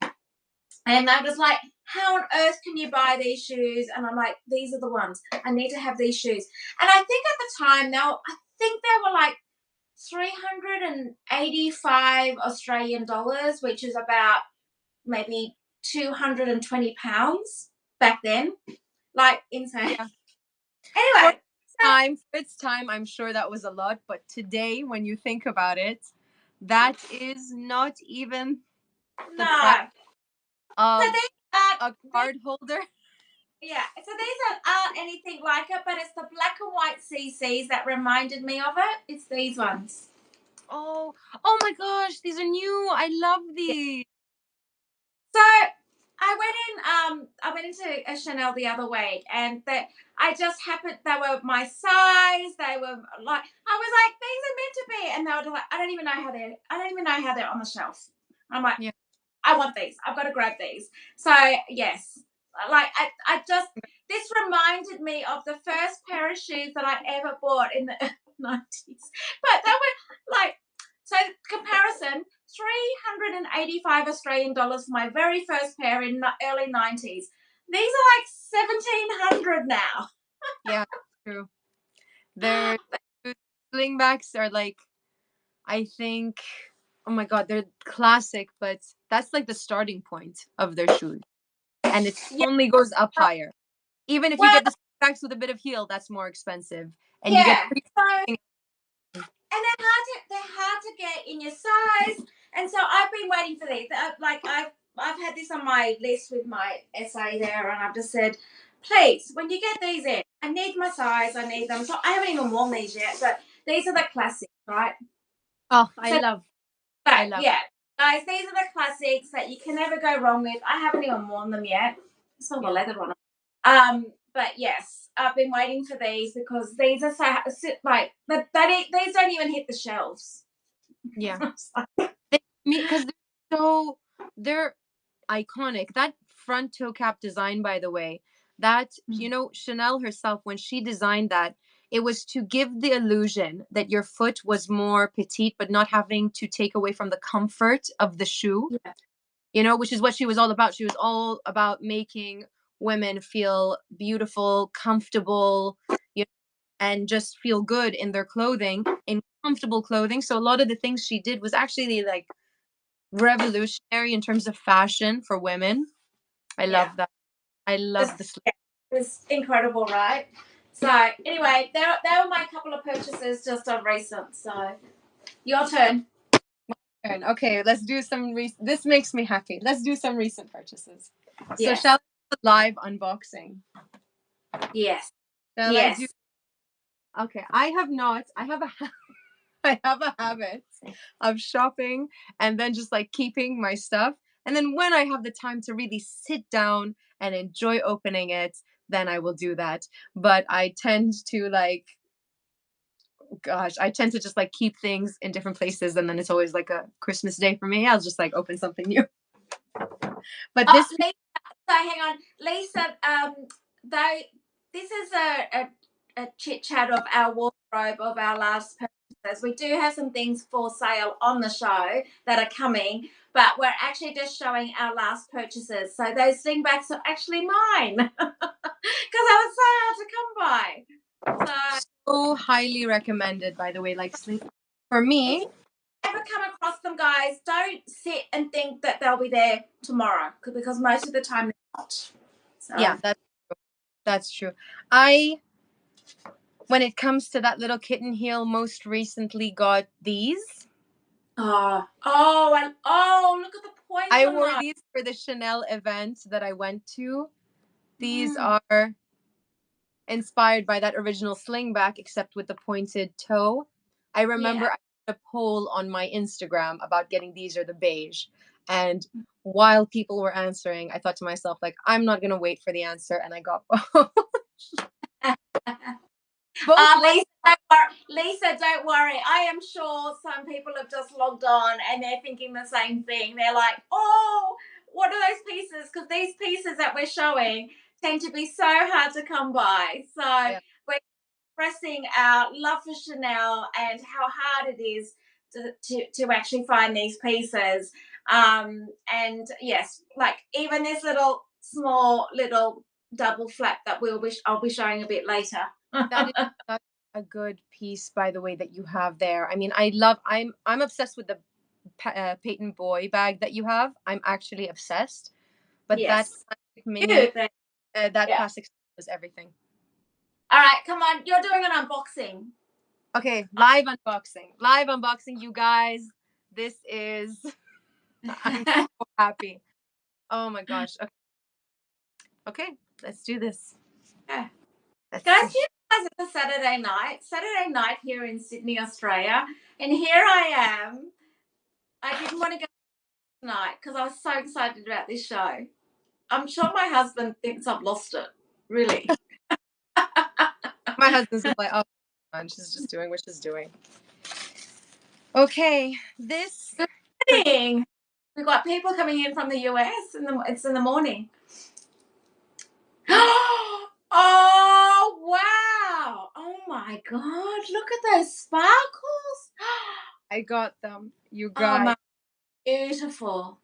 and I was like, how on earth can you buy these shoes? And I'm like, these are the ones. I need to have these shoes. And I think at the time, now, I think they were like 385 Australian dollars, which is about maybe 220 pounds back then. Like, insane. Yeah. For Anyway, so its time, I'm sure that was a lot. But today, when you think about it, that is not even the price no. So of these aren't, a card holder. yeah, so these aren't anything like it, but it's the black and white CCs that reminded me of it. It's these ones. Oh, oh my gosh, these are new. I love these. So I went into a Chanel the other week, and that I just happened, they were my size. They were like, I was like, these are meant to be, and they were like, I don't even know how they're on the shelf. I'm like, Yeah. I want these. I've got to grab these. So yes, like I just, this reminded me of the first pair of shoes that I ever bought in the 90s. But they were like, so comparison, 385 Australian dollars for my very first pair in the early 90s. These are like 1,700 now. Yeah, true. Their slingbacks are like, I think, oh my God, they're classic, but that's like the starting point of their shoes. And it Yeah. only goes up higher. Even if you Well, get the slingbacks with a bit of heel, that's more expensive. And you get yeah. So, pretty. and they're hard to get in your size. And so I've been waiting for these. Like I've had this on my list with my essay there, and I've just said, please, when you get these in, I need my size. I need them. So I haven't even worn these yet, but these are the classics, right? Oh, I So, love. I but love. yeah, guys, these are the classics that you can never go wrong with. I haven't even worn them yet. Still the leather on them. But yes, I've been waiting for these because these are so like these don't even hit the shelves. Yeah. Because they're iconic. That front toe cap design, by the way, that Chanel herself, when she designed that, it was to give the illusion that your foot was more petite, but not having to take away from the comfort of the shoe. Yeah. Which is what she was all about. She was all about making women feel beautiful, comfortable, and just feel good in their clothing, in comfortable clothing. So a lot of the things she did was actually like revolutionary in terms of fashion for women. I love that. I love the sleeve. It's incredible, right? So anyway, they were my couple of purchases just of recent. So your turn. Okay, let's do some this makes me happy. Let's do some recent purchases. Yes. So shall I do a live unboxing? Yes. Shall I do? Okay, I have I have a habit of shopping and then just like keeping my stuff. And then when I have the time to really sit down and enjoy opening it, then I will do that. But I tend to I tend to just like keep things in different places. And then it's always like a Christmas day for me. I'll just like open something new. But Lisa, so hang on. Lisa, though, this is a chit chat of our wardrobe of our last purchases. We do have some things for sale on the show that are coming, but we're actually just showing our last purchases. So those slingbacks are actually mine because I was so hard to come by. So highly recommended, by the way. Like for me, if you ever come across them, guys, don't sit and think that they'll be there tomorrow because most of the time they're not. So. Yeah, that's true. When it comes to that little kitten heel, most recently got these. And look at the points. I wore these for the Chanel event that I went to. These are inspired by that original slingback, except with the pointed toe. I remember I did a poll on my Instagram about getting these or the beige. And while people were answering, I thought to myself, like, I'm not going to wait for the answer. And I got both. Lisa, don't worry. I am sure some people have just logged on and they're thinking the same thing. They're like, oh, what are those pieces? Because these pieces that we're showing tend to be so hard to come by. So we're expressing our love for Chanel and how hard it is to actually find these pieces. And yes, like even this little small little double flap that I'll be showing a bit later. That is such a good piece, by the way, that you have there. I mean, I'm obsessed with the Peyton Boy bag that you have. I'm actually obsessed. But that mini, that plastic is everything. All right, come on. You're doing an unboxing. Okay, live unboxing, you guys. This is I'm so happy. Oh my gosh. Okay, let's do this. Yeah. Guys, you guys, it's a Saturday night here in Sydney, Australia, and here I am. I didn't want to go tonight because I was so excited about this show. I'm sure my husband thinks I've lost it. Really. My husband's just like, oh, she's just doing what she's doing. Okay, this. We've got people coming in from the US, and it's in the morning. Oh, wow. Oh, my God. Look at those sparkles. I got them. You guys. Beautiful.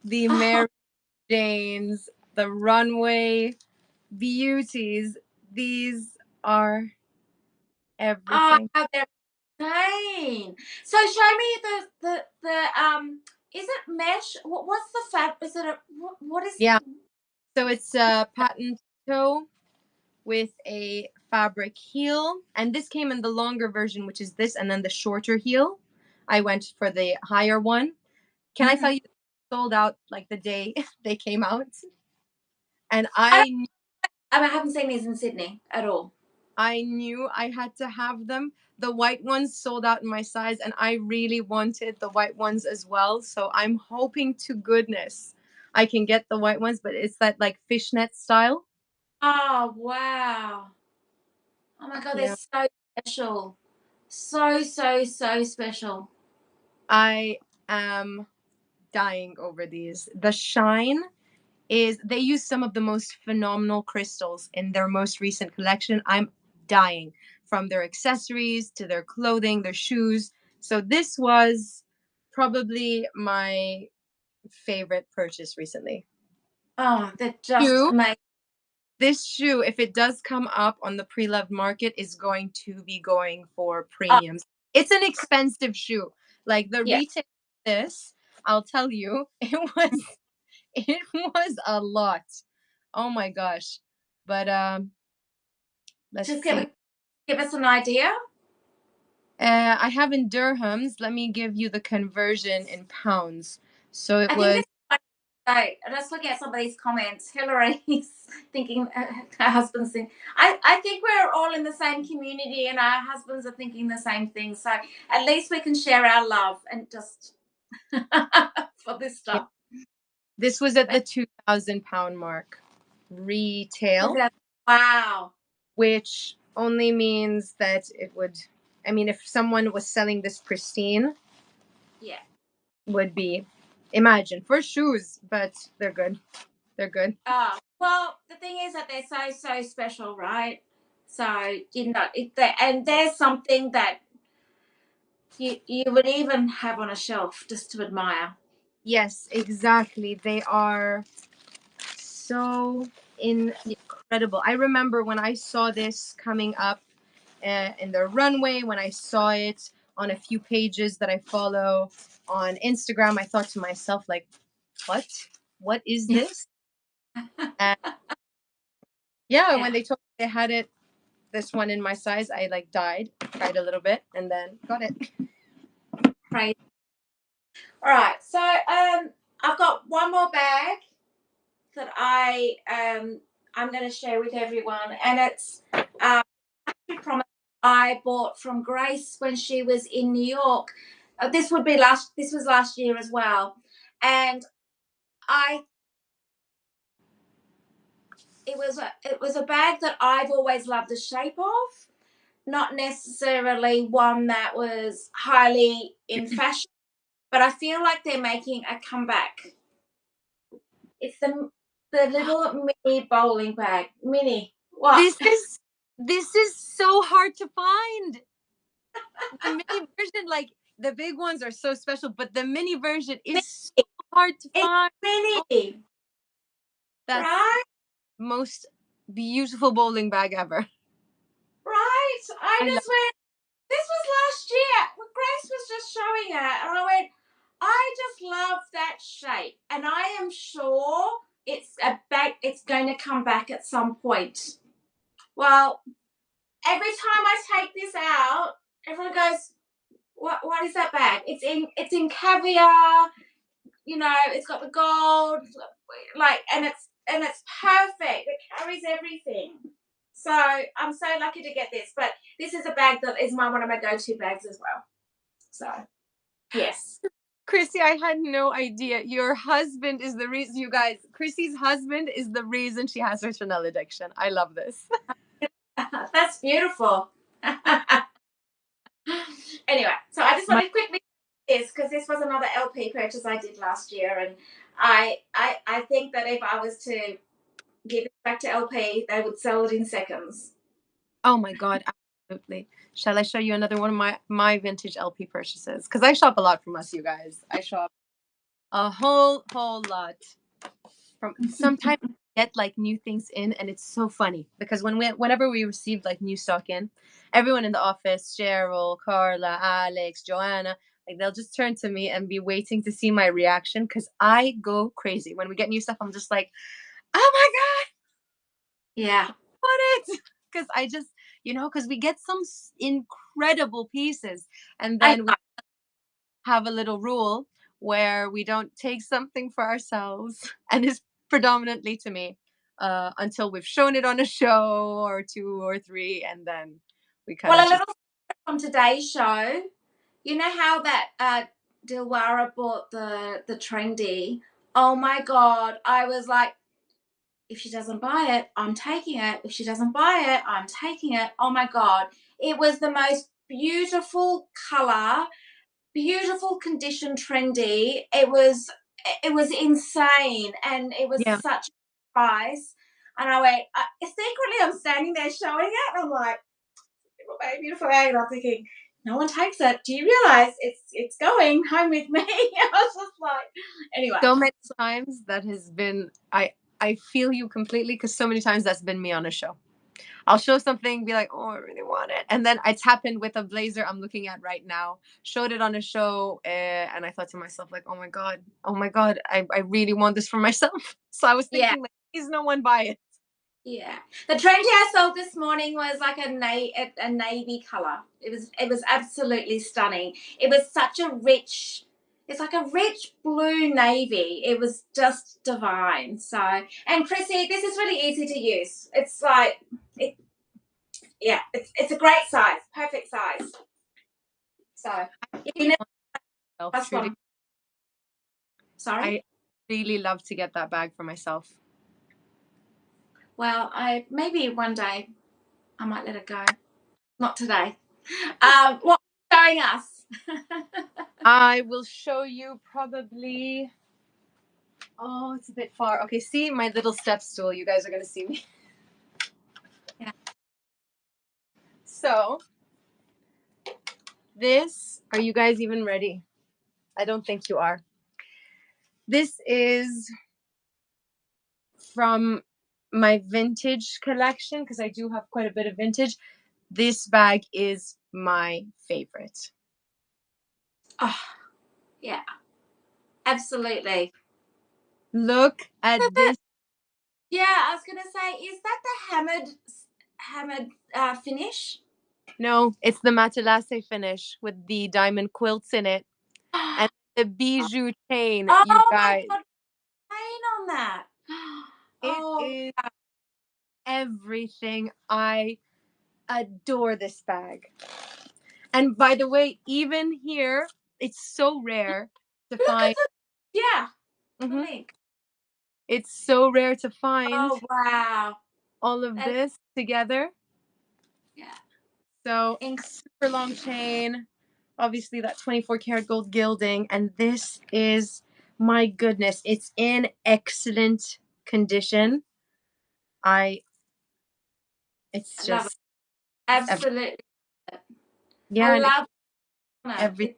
The Mary Janes, the runway beauties. These are everything. Oh, they're insane. So show me the is it mesh? What's the fab? Is it what is? Yeah. So it's a patent toe with a fabric heel, and this came in the longer version, which is this, and then the shorter heel. I went for the higher one. Can I tell you, sold out like the day they came out? And I haven't seen these in Sydney at all. I knew I had to have them. The white ones sold out in my size, and I really wanted the white ones as well. So I'm hoping to goodness I can get the white ones, but it's that like fishnet style. Oh, wow. Oh my God, they're Yeah. so special. So, so, so special. I am dying over these. The shine is they use some of the most phenomenal crystals in their most recent collection. I'm dying from their accessories to their clothing, their shoes. So this was probably my favorite purchase recently. Oh, they're just Shoe. amazing. This shoe, if it does come up on the pre-loved market, is going to be going for Oh, premiums. It's an expensive shoe. Like the yeah. retail of this, I'll tell you, it was a lot. Oh my gosh. But let's Just see. give us an idea. I have in dirhams. Let me give you the conversion in pounds. So it I think was this so just looking at some of these comments, Hillary's thinking her husband's thinking. I think we're all in the same community and our husbands are thinking the same thing. So at least we can share our love and just for this yeah, stuff. this was at the £2,000 mark retail, Wow. which only means that it would. I mean, if someone was selling this pristine, Yeah. would be imagine for shoes, but they're good. They're good. Well, the thing is that they're so so special, right? So and there's something that you would even have on a shelf just to admire. Yes, exactly. They are so incredible. I remember when I saw this coming up in the runway, when I saw it on a few pages that I follow on Instagram, I thought to myself, like, what? What is this? And yeah, Yeah. when they told me they had it, this one in my size, I like died, cried a little bit, and then got it. Crazy. All right. So I've got one more bag that I'm going to share with everyone, and it's promise I bought from Grace when she was in New York. This was last year as well, and I it was a bag that I've always loved the shape of, not necessarily one that was highly in fashion, but I feel like they're making a comeback. It's the little mini bowling bag. Mini. What? This is so hard to find. The mini version, like the big ones are so special, but the mini version is so hard to It's find. Oh, mini. that's Right? most beautiful bowling bag ever. Right. I I love. just went, this was last year. Grace was just showing it, and I went, I just love that shape, and I am sure it's going to come back at some point. Well, every time I take this out, everyone goes, what is that bag? It's in caviar, it's got the gold, like, and it's perfect. It carries everything. So I'm so lucky to get this. But this is a bag that is one of my go-to bags as well. So yes. Chrissy, I had no idea. Your husband is the reason, you guys. Chrissy's husband is the reason she has her Chanel addiction. I love this. That's beautiful. Anyway, so I just My, wanted to quickly this because this was another LP purchase I did last year, and I think that if I was to give it back to LP, they would sell it in seconds. oh my God, absolutely. Shall I show you another one of my vintage LP purchases? Because I shop a lot from us, you guys. I shop a whole lot. From sometimes get like new things in, and it's so funny because whenever we received like new stock in, everyone in the office, Cheryl, Carla, Alex, Joanna, like they'll just turn to me and be waiting to see my reaction because I go crazy when we get new stuff. I'm just like, oh my God, Yeah. what it? Because I just, because we get some incredible pieces, and then we have a little rule where we don't take something for ourselves, and it's predominantly to me. until we've shown it on a show or 2 or 3, and then we kind Well, of a just. little from today's show. You know how that Dilwara bought the trendy? Oh my God. I was like, if she doesn't buy it, I'm taking it. If she doesn't buy it, I'm taking it. Oh my God. It was the most beautiful color, beautiful condition trendy. It was insane, and it was Yeah. such a price. And I went, secretly I'm standing there showing it, and I'm like, beautiful egg, and I'm thinking, no one takes it. Do you realize it's going home with me? I was just like, anyway. So many times that has been, I feel you completely, because so many times that's been me on a show. I'll show something, be like, oh, I really want it. And then it's happened with a blazer I'm looking at right now. Showed it on a show, and I thought to myself, like, oh my God, I really want this for myself. So I was thinking, like, please no one buy it. Yeah, the trendy I sold this morning was like a navy color. It was absolutely stunning. It was such a rich. It's like a rich blue navy. It was just divine. So, and Chrissy, this is really easy to use. It's like, it's a great size, perfect size. So, you know, that's one. Sorry. I really love to get that bag for myself. Well, maybe one day I might let it go. Not today. What are you showing us? I will show you probably. Oh, it's a bit far. Okay, see my little step stool. You guys are gonna see me. Yeah. So, this. Are you guys even ready? I don't think you are. This is from my vintage collection, because I do have quite a bit of vintage. This bag is my favorite. Oh, yeah, absolutely. Look at this. Yeah, I was gonna say, is that the hammered finish? No, it's the matelasse finish with the diamond quilts in it and the bijou chain, Oh you my guys. God, pain on that. It Oh, is everything. I adore this bag. And by the way, even here, it's so rare to look at find. the Mhm. link. It's so rare to find Oh wow. all of That, this together. yeah. So super long chain, obviously that 24 karat gold gilding, and this is, my goodness, it's in excellent condition. It's I love it. just, Absolutely. yeah, I and love it. every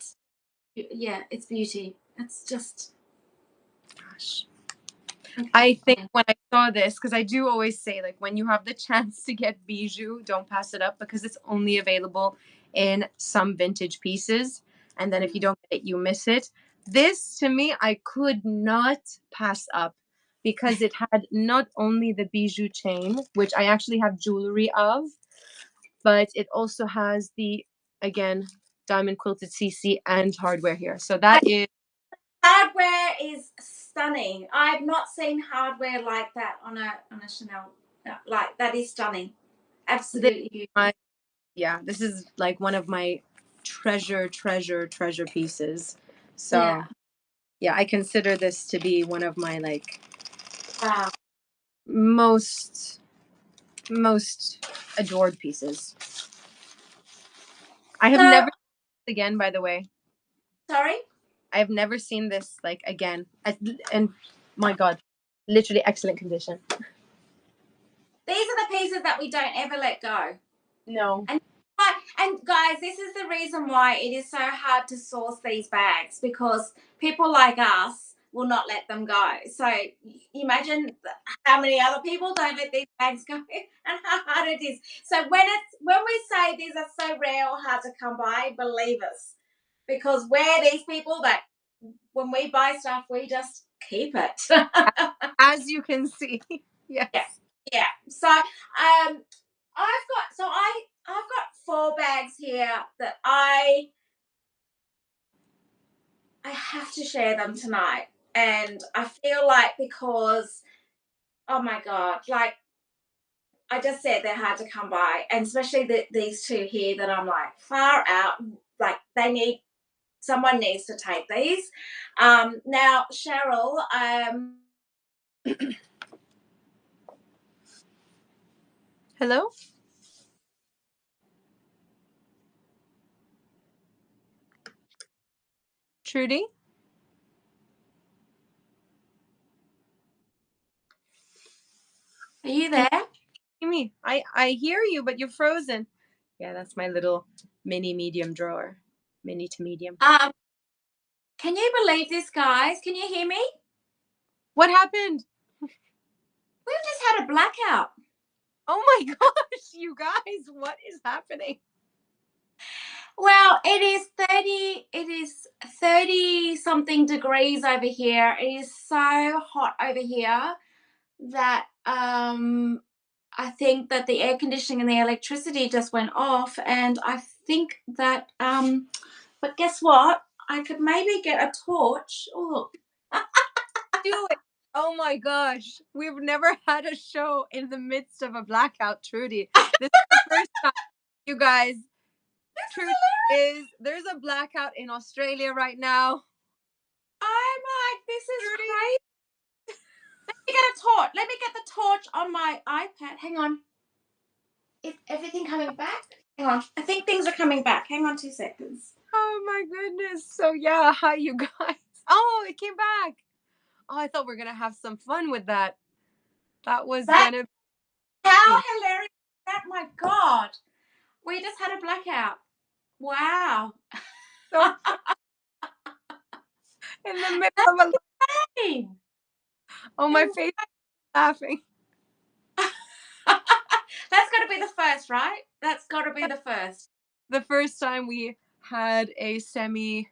It's beauty. It's just. gosh. I think when I saw this, because I do always say, like, when you have the chance to get bijou, don't pass it up, because it's only available in some vintage pieces. And then if you don't get it, you miss it. This, to me, I could not pass up, because it had not only the bijou chain, which I actually have jewelry of, but it also has the, again, diamond quilted CC and hardware here. So that is. Hardware is stunning. I've not seen hardware like that on a Chanel. Like, that is stunning. Absolutely beautiful. Yeah, this is like one of my treasure pieces. So Yeah. yeah, I consider this to be one of my, like, Wow. most adored pieces. I have So, never again, by the way. sorry? I have never seen this, like, again. And my God, literally excellent condition. These are the pieces that we don't ever let go. No. And guys, this is the reason why it is so hard to source these bags, because people like us will not let them go. So imagine how many other people don't let these bags go and how hard it is. So when we say these are so rare or hard to come by, believe us, because we're these people that when we buy stuff, we just keep it. As you can see. Yes. Yeah. So I've got 4 bags here that I have to share them tonight. And I feel like, because oh my God, like I just said, they're hard to come by, and especially these two here that I'm like far out. Like someone needs to take these. Now, Cheryl, Hello? Trudy? are you there? Me. I hear you, but you're frozen. Yeah, that's my little mini medium drawer. Mini to medium. Can you believe this, guys? Can you hear me? What happened? We've just had a blackout. Oh my gosh, you guys, what is happening? Well, it is 30 something degrees over here. It is so hot over here that I think that the air conditioning and the electricity just went off, and I think that but guess what? I could maybe get a torch. Oh, Do it. Oh my gosh. We've never had a show in the midst of a blackout, Trudy. This is the first time, you guys. Trudy there's a blackout in Australia right now. I'm like, this is Trudy. crazy. Let me get a torch. Let me get the torch on my iPad. Hang on. Is everything coming back? Hang on. I think things are coming back. Hang on 2 seconds. Oh my goodness. So yeah, hi you guys. Oh, it came back. Oh, I thought we were gonna have some fun with that. That was gonna How hilarious is that? My God. We just had a blackout. Wow. so in the middle of a oh my face laughing. That's got to be the first, right? That's got to be the first. The first time we had a semi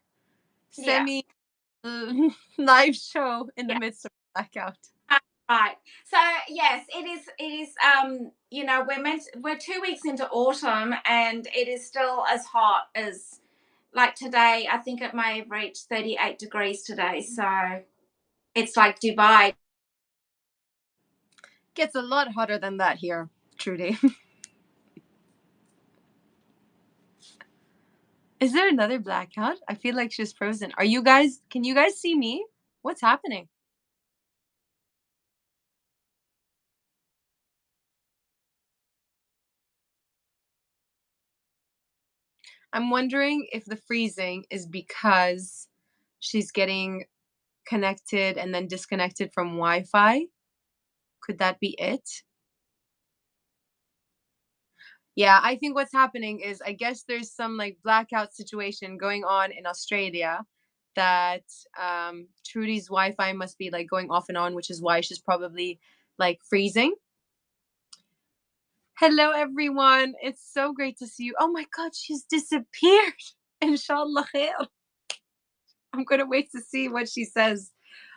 live show in the midst of a blackout. Right. So yes, it is you know, we're 2 weeks into autumn, and it is still as hot as, like, today. I think it may have reached 38 degrees today. So it's like Dubai. Gets a lot hotter than that here, Trudy. Is there another blackout? I feel like she's frozen. Can you guys see me? What's happening? I'm wondering if the freezing is because she's getting connected and then disconnected from Wi-Fi. Could that be it? Yeah, I think what's happening is I guess there's some like blackout situation going on in Australia that Trudy's Wi-Fi must be like going off and on, which is why she's probably like freezing. Hello, everyone. It's so great to see you. Oh my God, she's disappeared. Inshallah khair. I'm going to wait to see what she says.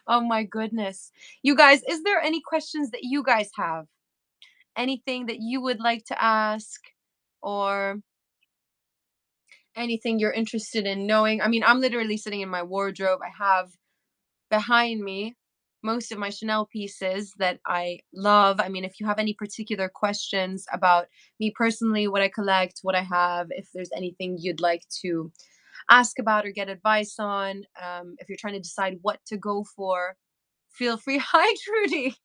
Oh my goodness. You guys, is there any questions that you guys have? Anything that you would like to ask or anything you're interested in knowing? I mean, I'm literally sitting in my wardrobe. I have behind me most of my Chanel pieces that I love. I mean, if you have any particular questions about me personally, what I collect, what I have, if there's anything you'd like to ask about or get advice on, if you're trying to decide what to go for, feel free. Hi, Trudy.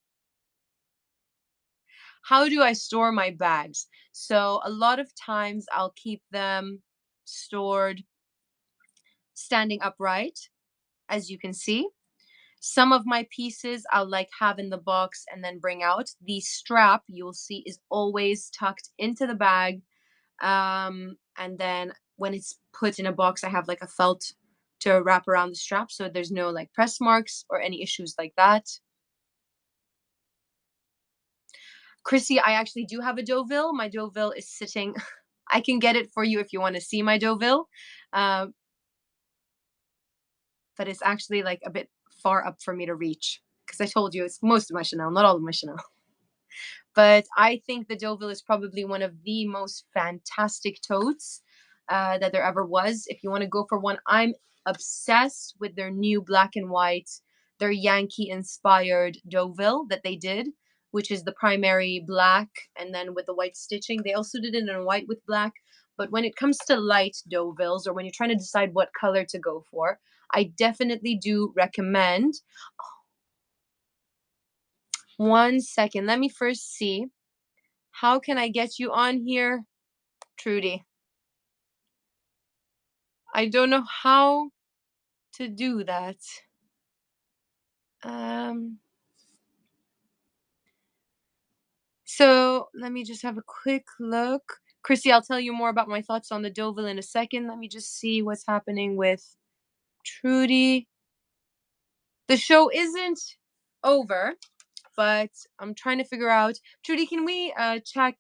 How do I store my bags? So, a lot of times I'll keep them stored standing upright, as you can see. Some of my pieces I'll like have in the box and then bring out. The strap you'll see is always tucked into the bag. And then when it's put in a box, I have like a felt to wrap around the strap so there's no like press marks or any issues like that. Chrissy, I actually do have a Deauville. My Deauville is sitting. I can get it for you if you want to see my Deauville. But it's actually like a bit far up for me to reach because I told you it's most of my Chanel, not all of my Chanel. But I think the Deauville is probably one of the most fantastic totes that there ever was. If you want to go for one, I'm obsessed with their new black and white, their Yankee inspired Deauville that they did which is the primary black, and then with the white stitching. They also did it in white with black. But when it comes to light Deauvilles, or when you're trying to decide what color to go for, I definitely do recommend. One second. Let me first see. How can I get you on here, Trudy? I don't know how to do that. So let me just have a quick look. Chrissy, I'll tell you more about my thoughts on the Deauville in a second. Let me just see what's happening with Trudy. The show isn't over, but I'm trying to figure out. Trudy, can we check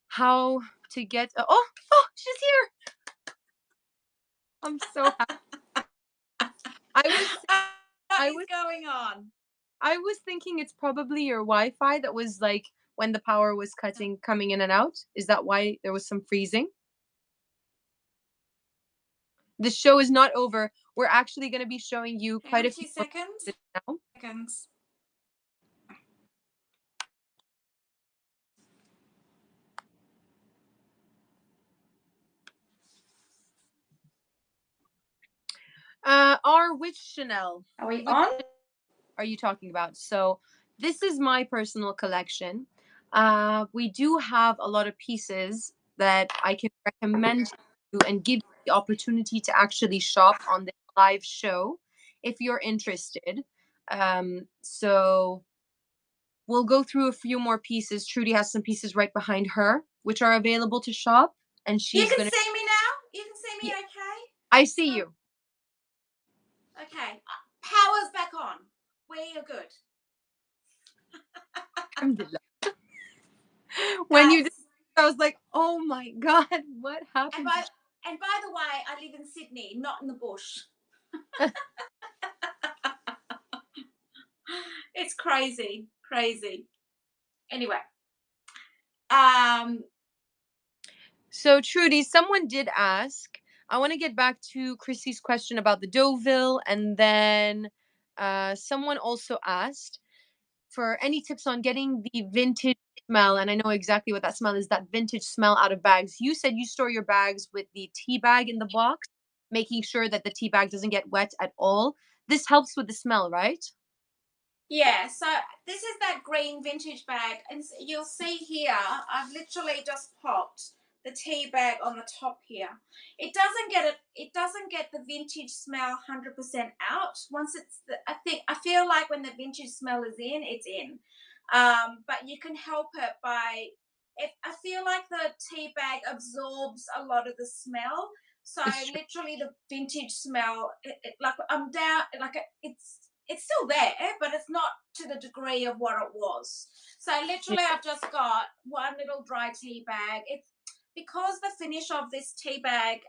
how to get? Oh, she's here! I'm so happy. What is going on? I was thinking it's probably your Wi-Fi that was like when the power was cutting, coming in and out. Is that why there was some freezing? The show is not over. We're actually going to be showing you quite a few seconds now. Which Chanel? Are we on? Are you talking about? So this is my personal collection. We do have a lot of pieces that I can recommend to you and give you the opportunity to actually shop on the live show if you're interested. So we'll go through a few more pieces. Trudy has some pieces right behind her, which are available to shop. And she's You can see me now? You can see me okay? I see you. Okay. Power's back on. We're good. When you did, I was like, oh my God, what happened? And by the way, I live in Sydney, not in the bush. It's crazy. Anyway. So Trudy, someone did ask, I want to get back to Chrissy's question about the Deauville, and then someone also asked for any tips on getting the vintage smell, and I know exactly what that smell is, that vintage smell out of bags. You said you store your bags with the tea bag in the box, making sure that the tea bag doesn't get wet at all. This helps with the smell, right? Yeah, so this is that green vintage bag, and you'll see here, I've literally just popped the tea bag on the top here. It doesn't get the vintage smell 100% out. Once it's I feel like when the vintage smell is in, it's in. But you can help it by, I feel like the tea bag absorbs a lot of the smell. So literally the vintage smell, like I'm down, like it's still there, but it's not to the degree of what it was. So literally I've just got one little dry tea bag. It's because the finish of this tea bag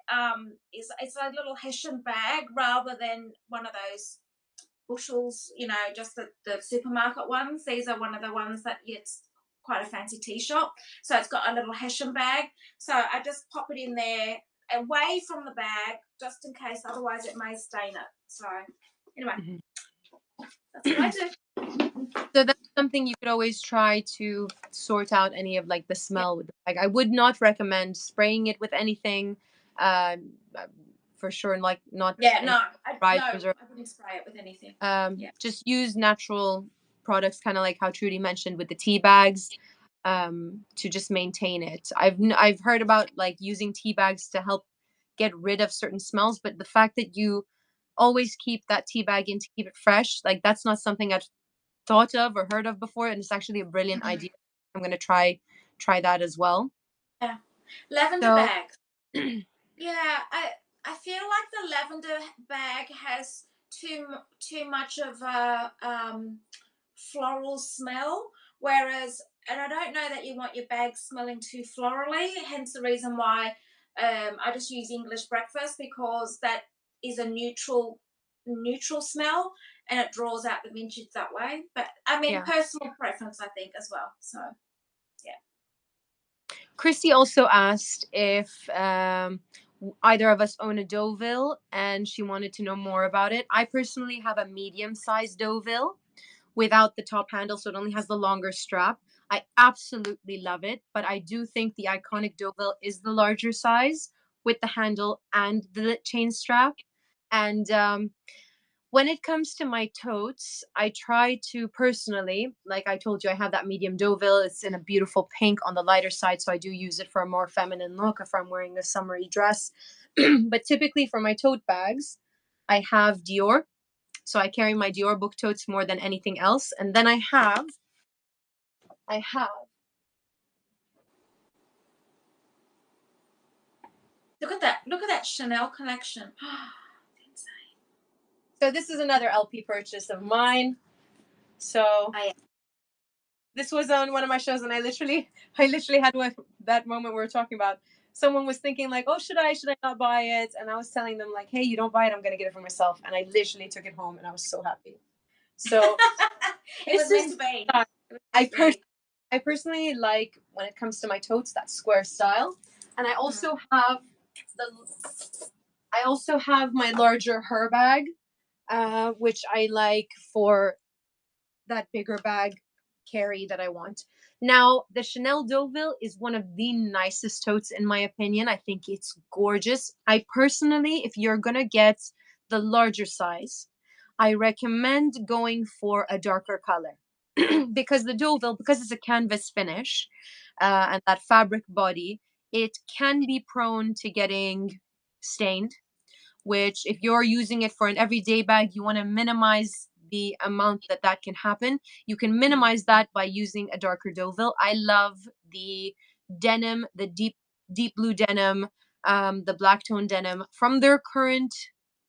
is it's a little Hessian bag rather than one of those bushels, just the supermarket ones. These are one of the ones that it's quite a fancy tea shop. So it's got a little Hessian bag. So I just pop it in there away from the bag just in case, otherwise it may stain it. So anyway, that's what I do. So that's something you could always try to sort out any of like the smell with the bag. I would not recommend spraying it with anything, for sure. Like not. I wouldn't spray it with anything. Just use natural products, kind of like how Trudy mentioned with the tea bags, to just maintain it. I've heard about like using tea bags to help get rid of certain smells, but the fact that you always keep that tea bag in to keep it fresh, like that's not something I've thought of or heard of before, and it's actually a brilliant idea. I'm going to try that as well. Yeah, lavender bags. Yeah, I feel like the lavender bag has too much of a floral smell, whereas, and I don't know that you want your bag smelling too florally, hence the reason why I just use English Breakfast, because that is a neutral smell and it draws out the vintage that way. But I mean, personal preference, I think, as well. So yeah. Christy also asked if either of us own a Deauville, and she wanted to know more about it. I personally have a medium-sized Deauville, without the top handle, so it only has the longer strap. I absolutely love it, but I do think the iconic Deauville is the larger size with the handle and the chain strap. And when it comes to my totes, I try to personally, like I told you, I have that medium Deauville. It's in a beautiful pink on the lighter side, so I do use it for a more feminine look if I'm wearing a summery dress. But typically for my tote bags, I have Dior. So I carry my Dior book totes more than anything else. And then I have Look at that. Look at that Chanel collection. so this is another LP purchase of mine. So this was on one of my shows, and I literally had that moment we were talking about. Someone was thinking like, "Oh, should I not buy it?" And I was telling them like, "Hey, you don't buy it. I'm gonna get it for myself." And I literally took it home, and I was so happy. So it was meant to be. I personally like, when it comes to my totes, that square style, and I also have my larger Her bag, which I like for that bigger bag carry that I want. Now, the Chanel Deauville is one of the nicest totes in my opinion. I think it's gorgeous. I personally, if you're gonna get the larger size, I recommend going for a darker color. Because the Deauville, because it's a canvas finish, and that fabric body, it can be prone to getting stained, which if you're using it for an everyday bag, you want to minimize the amount that can happen. You can minimize that by using a darker Deauville. I love the denim, the deep blue denim, the black tone denim from their current,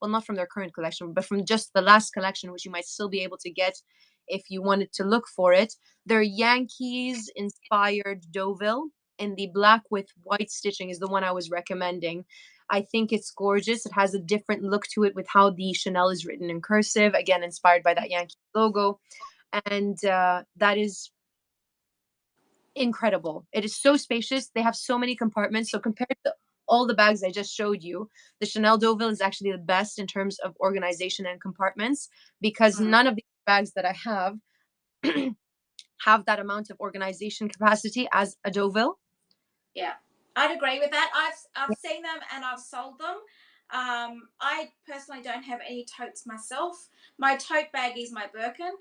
well, not from their current collection, but from just the last collection, which you might still be able to get if you wanted to look for it. Their Yankees inspired Deauville in the black with white stitching is the one I was recommending. I think it's gorgeous. It has a different look to it with how the Chanel is written in cursive, again, inspired by that Yankee logo. And that is incredible. It is so spacious. They have so many compartments. So compared to all the bags I just showed you, the Chanel Deauville is actually the best in terms of organization and compartments, because none of the bags that I have have that amount of organization capacity as a Deauville. Yeah, I'd agree with that. I've seen them and I've sold them. I personally don't have any totes myself. My tote bag is my Birkin,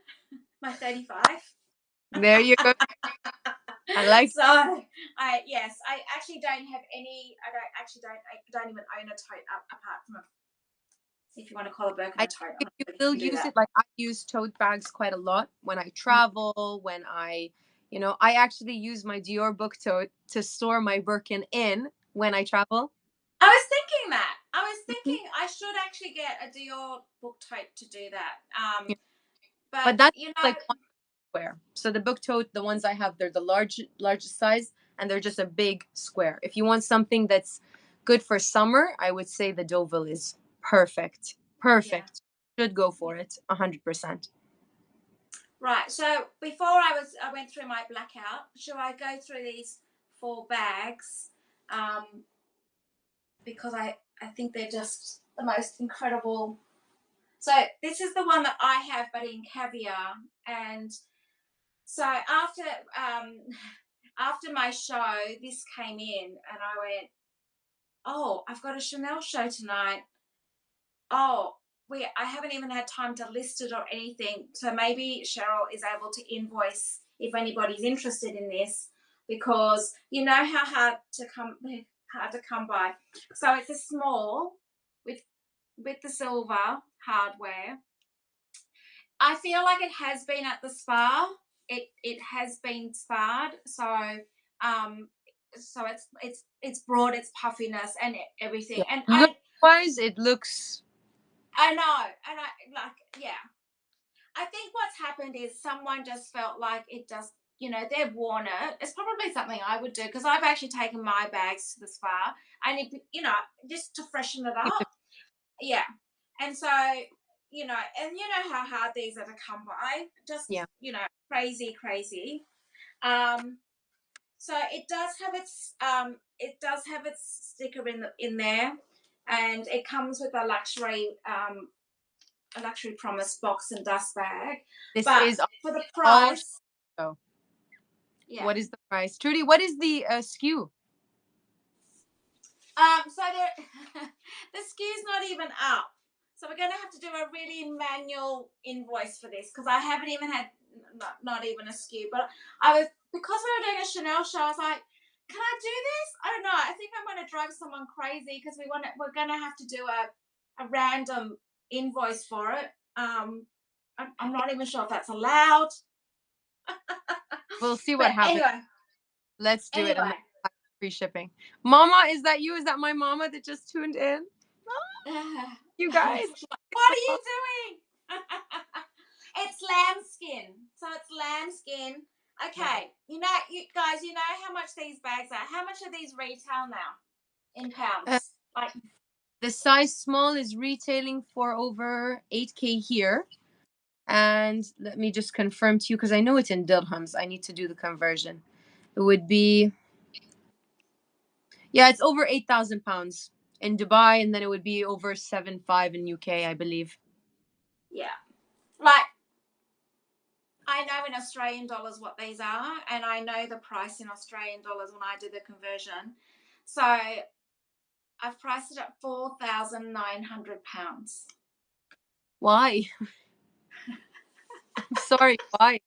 my 35. There you go. I like. So I actually don't have any. I don't even own a tote apart from if you want to call a Birkin a tote. If you will use it, like I use tote bags quite a lot when I travel, when I actually use my Dior book tote to store my Birkin in when I travel. I was thinking that. I was thinking I should actually get a Dior book tote to do that. Yeah. But But that's you like know, one square. So the book tote, the ones I have, they're the largest size, and they're just a big square. If you want something that's good for summer, I would say the Deauville is perfect. Perfect. Should go for it 100%. right. So before I went through my blackout. Should I go through these 4 bags? Because I think they're just the most incredible. So this is the one that I have, but in caviar. And so after my show, this came in, and I went, "Oh, I've got a Chanel show tonight. Oh, I haven't even had time to list it or anything. So maybe Cheryl is able to invoice if anybody's interested in this, because you know how hard to come by. So it's a small with the silver hardware. I feel like it has been at the spa. It has been sparred. So it's broad, its puffiness and everything. Yeah. And Look-wise, it looks. I know, and yeah. I think what's happened is someone just felt like it just, they've worn it. It's probably something I would do, because I've actually taken my bags to the spa, and just to freshen it up. Yeah. And so, and you know how hard these are to come by. Just, Yeah. crazy, crazy. So it does have its sticker in there, and it comes with a luxury a Luxury Promise box and dust bag. This but is for the all price. show. Yeah. What is the price? Trudy, what is the SKU? So the SKU's not even up. So we're going to have to do a really manual invoice for this because I haven't even had, not even a SKU. But because we were doing a Chanel show, I was like, can I do this? I don't know. I think I'm going to drive someone crazy because we're going to have to do a random invoice for it. I'm not even sure if that's allowed. We'll see what happens. Anyway. Let's do it. And free shipping. Mama, is that you? Is that my mama that just tuned in? You guys. What are you doing? It's lambskin. So it's lambskin. Okay. You guys, you know how much these bags are. How much are these retail now in pounds? Like the size small is retailing for over 8K here. And let me just confirm to you because I know it's in dirhams. I need to do the conversion. It would be, yeah, it's over 8,000 pounds in Dubai, and then it would be over 7.5 in UK, I believe. Yeah. Like, I know in Australian dollars what these are, and I know the price in Australian dollars when I do the conversion. So I've priced it at £4,900. Why? I'm sorry, why?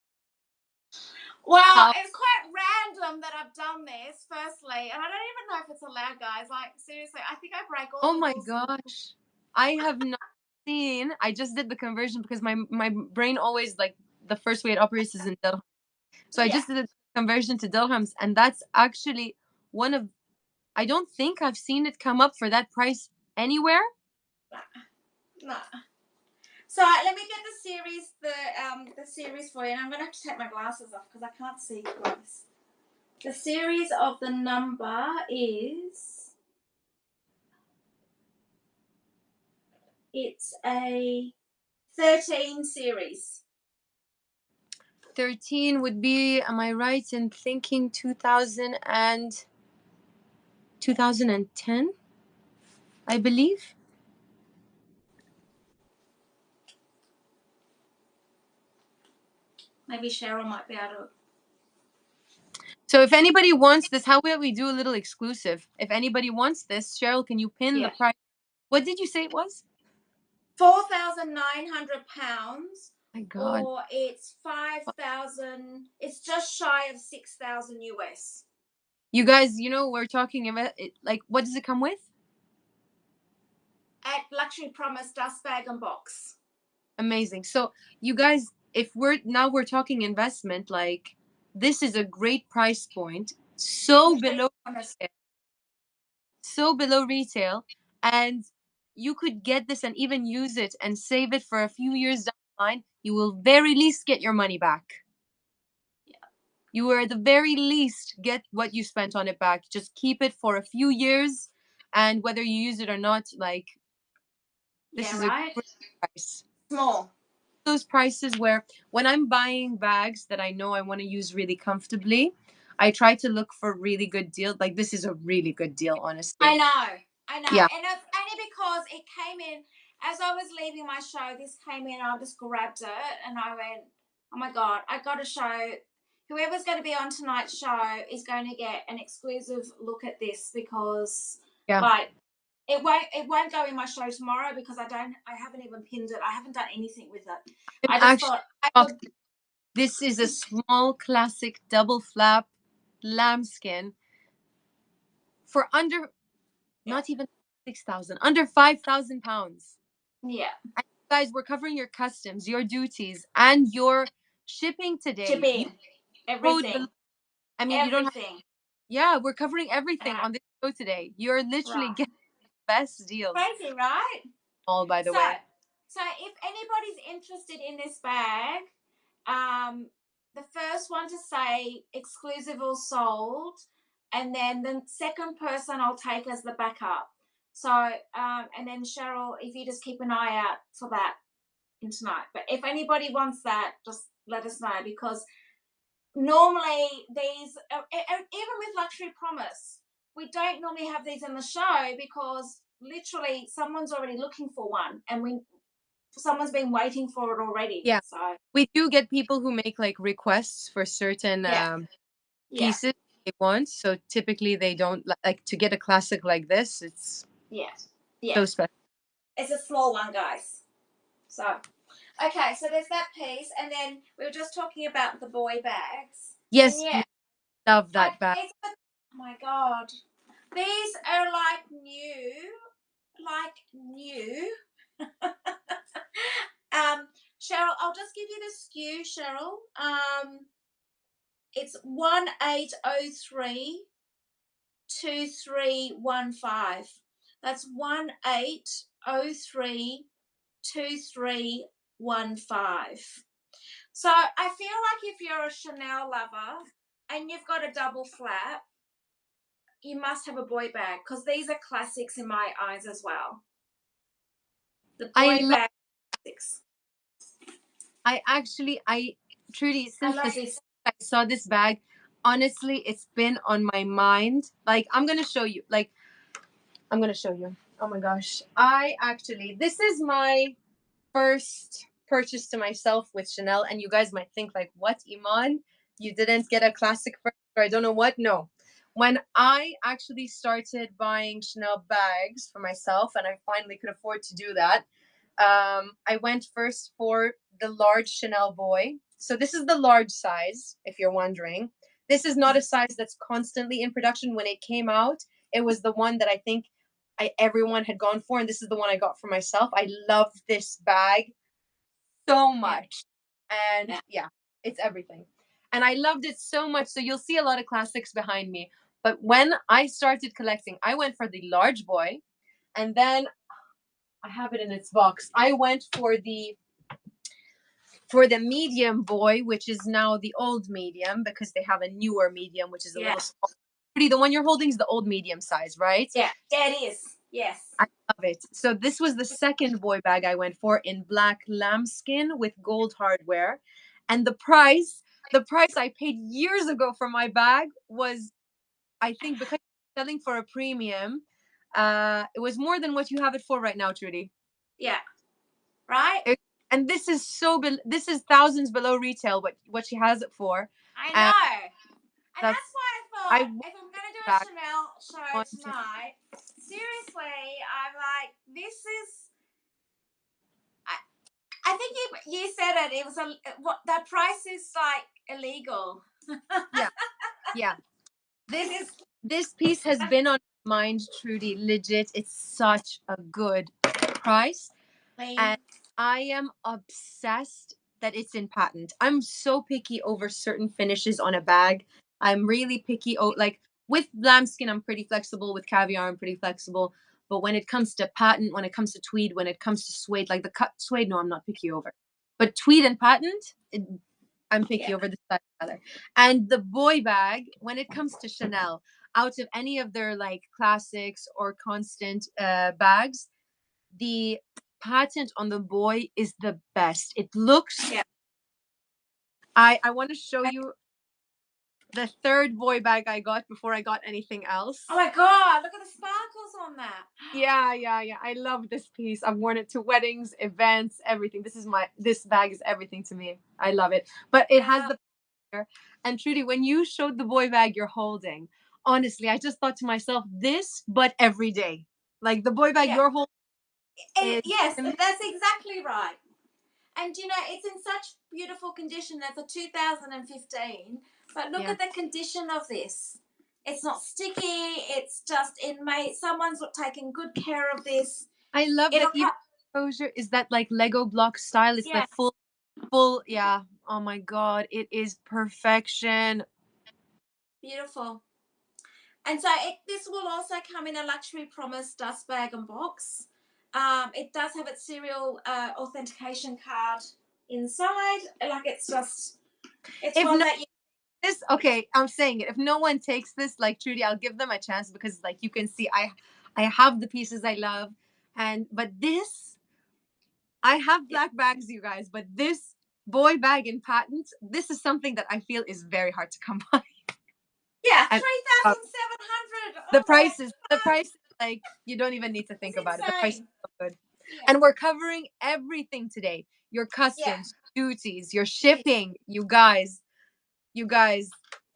Well, it's quite random that I've done this, firstly, and I don't even know if it's allowed, guys. Like, seriously, I think I break all the rules. Oh my gosh. I have not seen, I just did the conversion because my brain always, like, the first way it operates is in dirhams. So I just did the conversion to dirhams, and that's actually one of, I don't think I've seen it come up for that price anywhere. No. So let me get the series for you, and I'm gonna have to take my glasses off because I can't see close. The series of the number is, it's a 13 series. 13 would be, am I right in thinking 2010, I believe? Maybe Cheryl might be able to. So if anybody wants this, how about we do a little exclusive? If anybody wants this, Cheryl, can you pin the price? What did you say it was? £4,900. My God. Or it's 5,000. It's just shy of 6,000 US. You guys, you know, we're talking about it, like, what does it come with? At Luxury Promise dust bag and box. Amazing. So you guys, if we're talking investment, like, this is a great price point. So below retail, and you could get this and even use it and save it for a few years down the line. You will very least get your money back. You will at the very least get what you spent on it back. Just keep it for a few years, and whether you use it or not, like, this is a great price. Small. Those prices where when I'm buying bags that I know I want to use really comfortably, I try to look for really good deals. Like, this is a really good deal, honestly. I know. Yeah. And it's only because it came in, as I was leaving my show, this came in, I just grabbed it and I went, oh my God, I got to show, whoever's going to be on tonight's show is going to get an exclusive look at this because, like, it won't go in my show tomorrow because I haven't even pinned it. I haven't done anything with it. I just thought this is a small classic double flap lambskin for under, not even 6,000, under 5,000 pounds. Yeah. And guys, we're covering your customs, your duties, and your shipping today. Shipping. Everything. I mean, you don't have, yeah, we're covering everything on this show today. You're literally getting the best deals. Crazy, right? All, by the way. So if anybody's interested in this bag, the first one to say exclusive or sold, and then the second person I'll take as the backup. So, and then Cheryl, if you just keep an eye out for that in tonight. But if anybody wants that, just let us know because normally these, even with Luxury Promise, we don't normally have these in the show because literally someone's already looking for one and someone's been waiting for it already. Yeah. So We do get people who make like requests for certain yeah. pieces they want. So typically they don't like to get a classic like this. It's so special. It's a small one, guys. So okay, so there's that piece, and then we were just talking about the boy bags. Yes, And love that bag. oh my god, these are like new. Cheryl, I'll just give you the SKU, Cheryl. It's 18032315. That's 18032315. So I feel like if you're a Chanel lover and you've got a double flap, you must have a boy bag, because these are classics in my eyes as well. The boy bag classics. Trudy, I since love this. I saw this bag, honestly, it's been on my mind. Like, I'm gonna show you. Oh my gosh. This is my first purchase to myself with Chanel, and you guys might think like, what, Iman? You didn't get a classic first, or I don't know what? No. When I actually started buying Chanel bags for myself, and I finally could afford to do that, I went first for the large Chanel boy. So this is the large size, if you're wondering. This is not a size that's constantly in production. When it came out, it was the one that I think everyone had gone for, and this is the one I got for myself. I love this bag so much, and it's everything. And I loved it so much. So you'll see a lot of classics behind me. But when I started collecting, I went for the large boy, and then I have it in its box. I went for the medium boy, which is now the old medium, because they have a newer medium, which is a little smaller. The one you're holding is the old medium size, right? Yeah, it is. Yes. I love it. So this was the second boy bag I went for, in black lambskin with gold hardware. And the price I paid years ago for my bag was, I think, because it's selling for a premium, it was more than what you have it for right now, Trudy. Yeah. Right? And this is this is thousands below retail what she has it for. I know. And that's why I thought, if I'm going to do a Chanel show tonight, seriously, I'm like, this is... I think you said it. It was that price is like illegal. Yeah. This piece has been on my mind, Trudy. Legit, it's such a good price, and I am obsessed that it's in patent. I'm so picky over certain finishes on a bag. I'm really picky. Like with lambskin, I'm pretty flexible. With caviar, I'm pretty flexible. But when it comes to patent, when it comes to tweed, when it comes to suede, like the cut suede, no, I'm not picky over. But tweed and patent, I'm picky over the style color. And the boy bag, when it comes to Chanel, out of any of their like classics or constant bags, the patent on the boy is the best. It looks... I want to show you the third boy bag I got before I got anything else. Oh my god, look at the sparkles on that. Yeah. I love this piece. I've worn it to weddings, events, everything. This bag is everything to me. I love it. But it has the... And Trudy, when you showed the boy bag you're holding, honestly, I just thought to myself, this, but every day. Like the boy bag you're holding. Yes, that's exactly right. And you know, it's in such beautiful condition. That's a 2015. But look at the condition of this. It's not sticky. It's just someone's taking good care of this. I love that even exposure is that like Lego block style. It's the full, oh my god, it is perfection. Beautiful. And so this will also come in a Luxury Promise dust bag and box. It does have its serial authentication card inside. Like it's one that you... I'm saying it. If no one takes this, like Trudy, I'll give them a chance, because like you can see, I have the pieces I love, but this, I have black bags, you guys, but this boy bag in patent, this is something that I feel is very hard to come by. Yeah, 3,700. The price is like, you don't even need to think about it. The price is so good. And we're covering everything today. Your customs, duties, your shipping, you guys.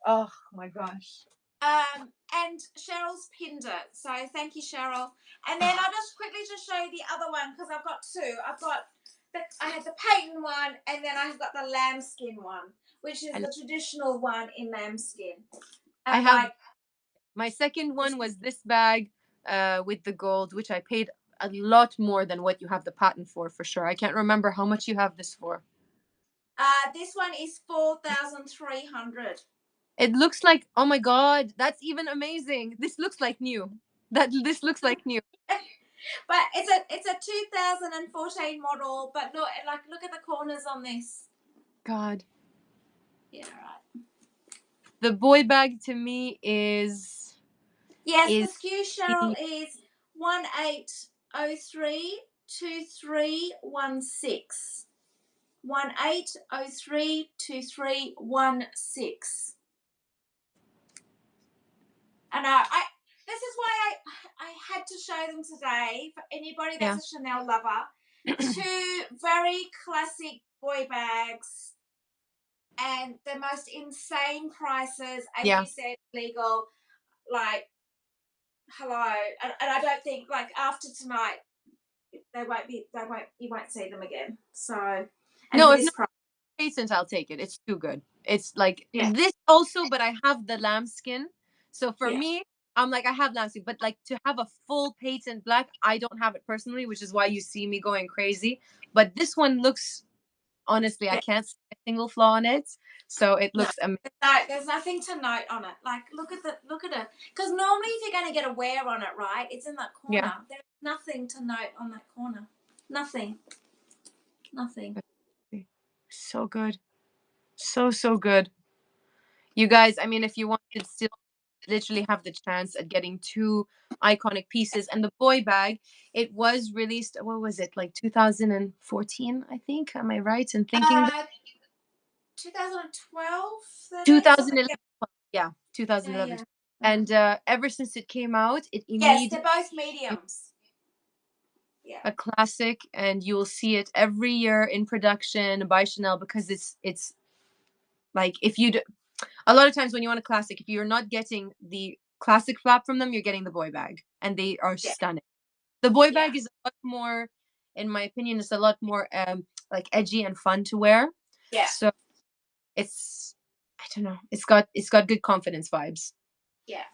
Oh my gosh. And Cheryl's pinned it. So thank you, Cheryl. And then I'll just quickly just show you the other one because I've got two. I had the patent one and then I've got the lambskin one, which is the traditional one in lambskin. And I have my second one was this bag with the gold, which I paid a lot more than what you have the patent for sure. I can't remember how much you have this for. This one is 4,300. It looks like, oh my god, that's even amazing. This looks like new. This looks like new. But it's a 2014 model. But look at the corners on this. God. Yeah, right. The boy bag to me is. Yes, the SKU, Cheryl, is 18032316. 18032316. And this is why I had to show them today for anybody that's a Chanel lover. Two very classic boy bags and the most insane prices, as you said, legal. Like, hello, and I don't think after tonight you won't see them again. So no, if no patent, I'll take it. It's too good. It's like this also, but I have the lambskin. So for me, I'm like, I have lambskin, but like to have a full patent black, I don't have it personally, which is why you see me going crazy. But this one looks, honestly, I can't see a single flaw on it. So it looks amazing. There's nothing to note on it. Like, look at it. Because normally if you're going to get a wear on it, right, it's in that corner. Yeah. There's nothing to note on that corner. Nothing. So good. So good. You guys, I mean, if you wanted still literally have the chance at getting two iconic pieces. And the boy bag, it was released, what was it, like 2014, I think? Am I right in thinking? 2012? 2011. Yeah, 2011. Yeah. And ever since it came out, it immediately... Yes, they're both mediums. Yeah. A classic, and you'll see it every year in production by Chanel because it's like, if you do, a lot of times when you want a classic, if you're not getting the classic flap from them, you're getting the boy bag, and they are stunning. The boy bag is a lot more, in my opinion, it's a lot more like edgy and fun to wear. Yeah. So it's, I don't know, it's got good confidence vibes. Yeah.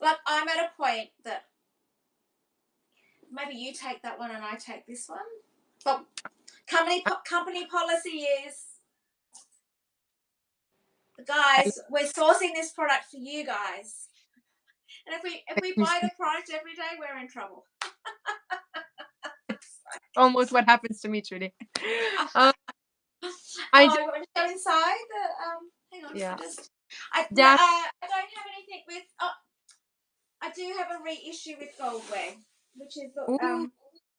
Like, I'm at a point that maybe you take that one and I take this one. But company policy is, guys, we're sourcing this product for you guys. And if we buy the product every day, we're in trouble. Almost what happens to me, Trudy. I want to go inside. Hang on. Yeah. I don't have anything with. I do have a reissue with Goldware, which is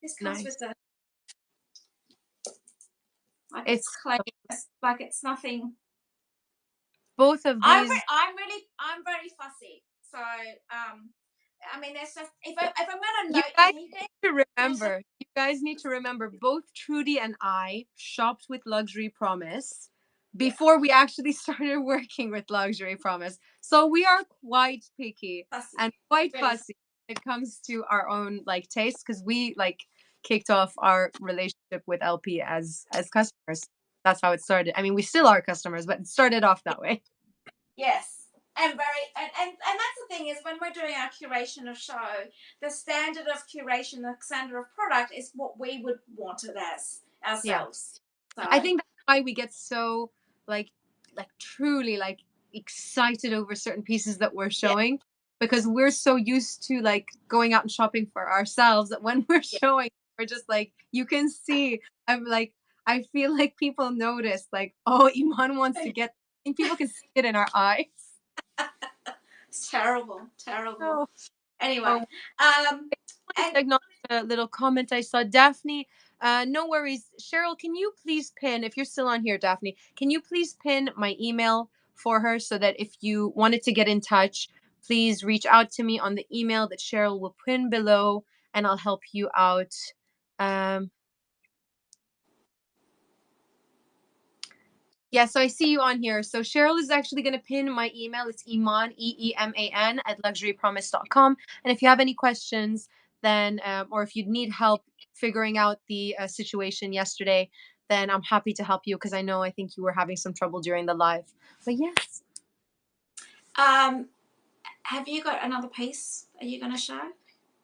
this comes with the. Like it's clean. Like it's nothing. Both of these. I'm very fussy. So I mean, there's just if I'm going to note anything. You guys need to remember. Both Trudy and I shopped with Luxury Promise before we actually started working with Luxury Promise. So we are quite picky and quite fussy when it comes to our own like taste, because we like kicked off our relationship with LP as customers. That's how it started. I mean, we still are customers, but it started off that way. Yes. And that's the thing is, when we're doing our curation of show, the standard of curation, the standard of product is what we would want it as ourselves. Yeah. So I think that's why we get so like truly like excited over certain pieces that we're showing, because we're so used to like going out and shopping for ourselves that when we're showing, we're just like, you can see, I feel like people notice like, oh, Iman wants to get, I think people can see it in our eyes. It's terrible. Oh. Anyway, and a little comment I saw. Daphne, no worries. Cheryl, can you please pin, if you're still on here, Daphne, can you please pin my email for her so that if you wanted to get in touch, please reach out to me on the email that Cheryl will pin below, and I'll help you out Um, yeah, so I see you on here. So Cheryl is actually going to pin my email. It's Eman, EEMAN at luxurypromise.com. And if you have any questions, then, or if you need help figuring out the situation yesterday, then I'm happy to help you because I think you were having some trouble during the live. But yes. Have you got another piece? Are you going to show?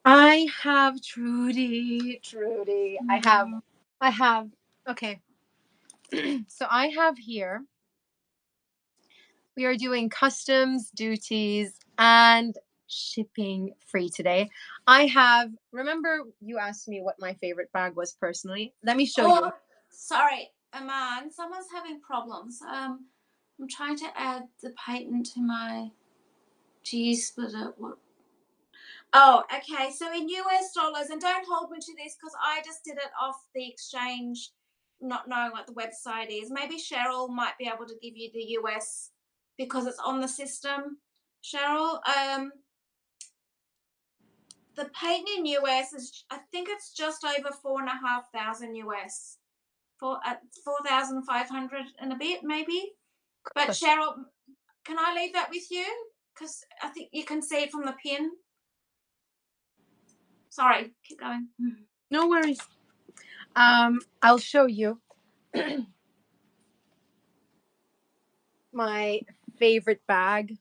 I have Trudy. I have. Okay. So I have here, we are doing customs, duties, and shipping free today. Remember you asked me what my favorite bag was personally? Let me show you. Sorry, Aman, someone's having problems. I'm trying to add the patent to my G-splitter. Oh, okay. So in US dollars, and don't hold me to this because I just did it off the exchange, not knowing what the website is. Maybe Cheryl might be able to give you the US because it's on the system. Cheryl, the patent in US is, I think it's just over 4,500 US, 4,500 and a bit, maybe. But Cheryl, can I leave that with you? Because I think you can see it from the pin. Sorry, keep going. No worries. I'll show you my favorite bag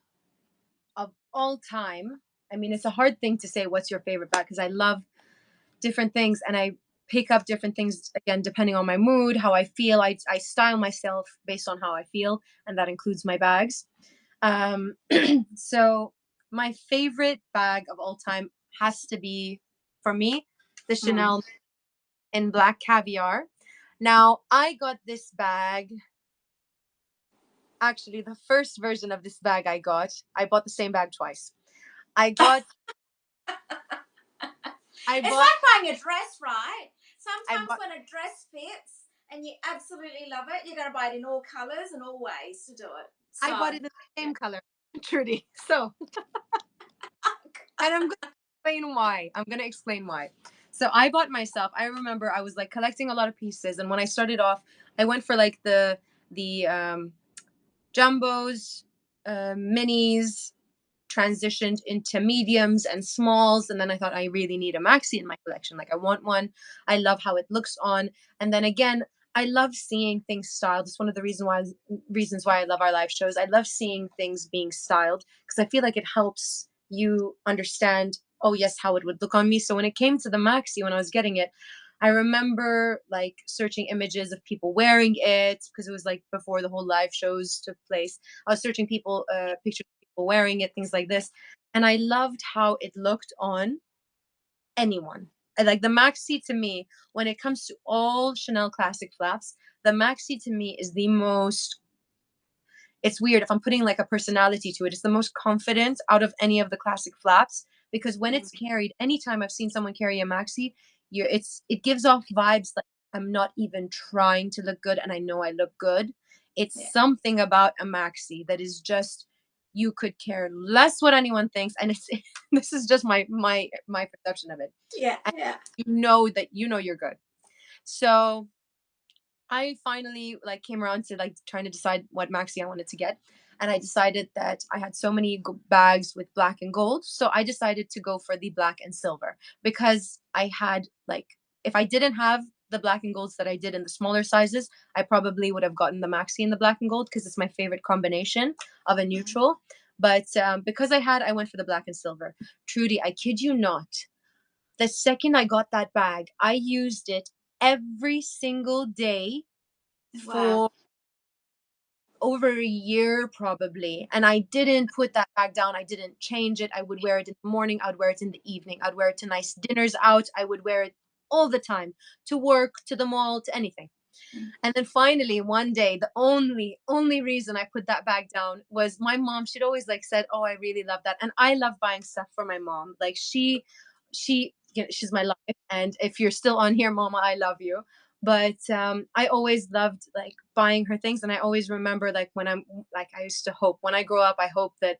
of all time. I mean, it's a hard thing to say what's your favorite bag because I love different things and I pick up different things again depending on my mood, how I feel. I style myself based on how I feel, and that includes my bags. So my favorite bag of all time has to be, for me, the Chanel in black caviar. Now I got this bag. Actually, the first version of this bag I bought the same bag twice. I got. It's like buying a dress, right? Sometimes when a dress fits and you absolutely love it, you're going to buy it in all colors and all ways to do it. So, I bought it in the same color, Trudy. So, and I'm going to explain why. So I bought myself. I remember I was like collecting a lot of pieces, and when I started off, I went for like the jumbos, minis, transitioned into mediums and smalls, and then I thought I really need a maxi in my collection. Like I want one. I love how it looks on. And then again, I love seeing things styled. It's one of the reasons why I love our live shows. I love seeing things being styled because I feel like it helps you understand, oh yes, how it would look on me. So when it came to the maxi, when I was getting it, I remember like searching images of people wearing it because it was like before the whole live shows took place. I was searching pictures of people wearing it, things like this, and I loved how it looked on anyone. Like the maxi to me, when it comes to all Chanel classic flaps, the maxi to me is the most, it's weird if I'm putting like a personality to it. It's the most confident out of any of the classic flaps because when it's carried, anytime I've seen someone carry a maxi, it gives off vibes like I'm not even trying to look good and I know I look good. It's something about a maxi that is just, you could care less what anyone thinks, and it's this is just my perception of it. Yeah. You know that you're good. So I finally like came around to like trying to decide what maxi I wanted to get, and I decided that I had so many bags with black and gold, so I decided to go for the black and silver because I had like, if I didn't have the black and golds that I did in the smaller sizes, I probably would have gotten the maxi in the black and gold because it's my favorite combination of a neutral. But because I went for the black and silver. Trudy, I kid you not. The second I got that bag, I used it every single day for over a year probably, and I didn't put that bag down. I didn't change it. I would wear it in the morning, I would wear it in the evening, I'd wear it to nice dinners out, I would wear it all the time, to work, to the mall, to anything. And then finally one day, the only reason I put that bag down was my mom. She'd always like said, oh, I really love that, and I love buying stuff for my mom. Like she's my life, and if you're still on here, mama, I love you. But I always loved like buying her things, and I always remember like when I'm like, I used to hope when I grow up, I hope that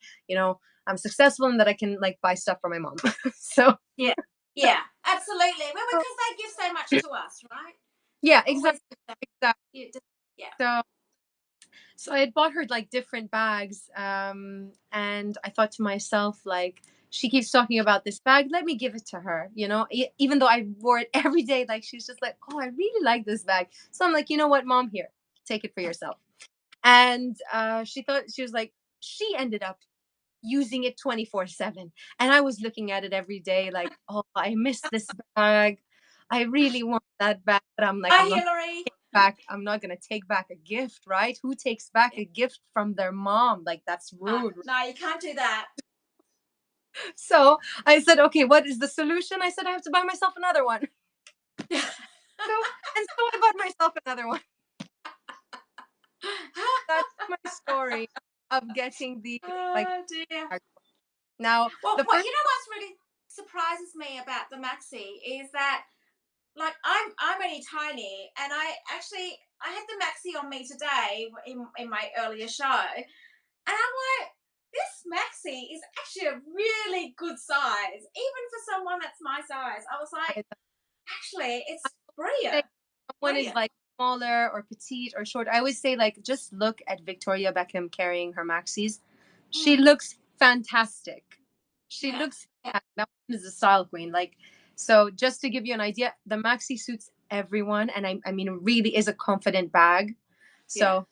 I'm successful and that I can like buy stuff for my mom. So yeah Yeah, absolutely. Well, because they give so much to us, right? Yeah, They always exactly, exactly. yeah. So I had bought her like different bags, and I thought to myself, like, she keeps talking about this bag, let me give it to her, even though I wore it every day. Like, she's just like, oh, I really like this bag. So I'm like, you know what, mom, here, take it for yourself. And she was like, she ended up using it 24/7. And I was looking at it every day, like, oh, I miss this bag. I really want that bag. But I'm like, Hi, Hillary. I'm not gonna take back a gift, right? Who takes back a gift from their mom? Like, that's rude. No, you can't do that. So I said, okay, what is the solution? I said, I have to buy myself another one. So I bought myself another one. That's my story of getting the like. Oh dear. Now Well, the first. you know what's really surprises me about the maxi is that, like, I'm only tiny, and I had the maxi on me today in my earlier show, and I'm like, this maxi is actually a really good size, even for someone that's my size. I was like, actually, it's brilliant. Someone is like smaller or petite or short, I always say, like, just look at Victoria Beckham carrying her maxis. She looks fantastic. She looks fantastic. That one is a style queen. Like, so just to give you an idea, the maxi suits everyone, and I mean, it really is a confident bag. So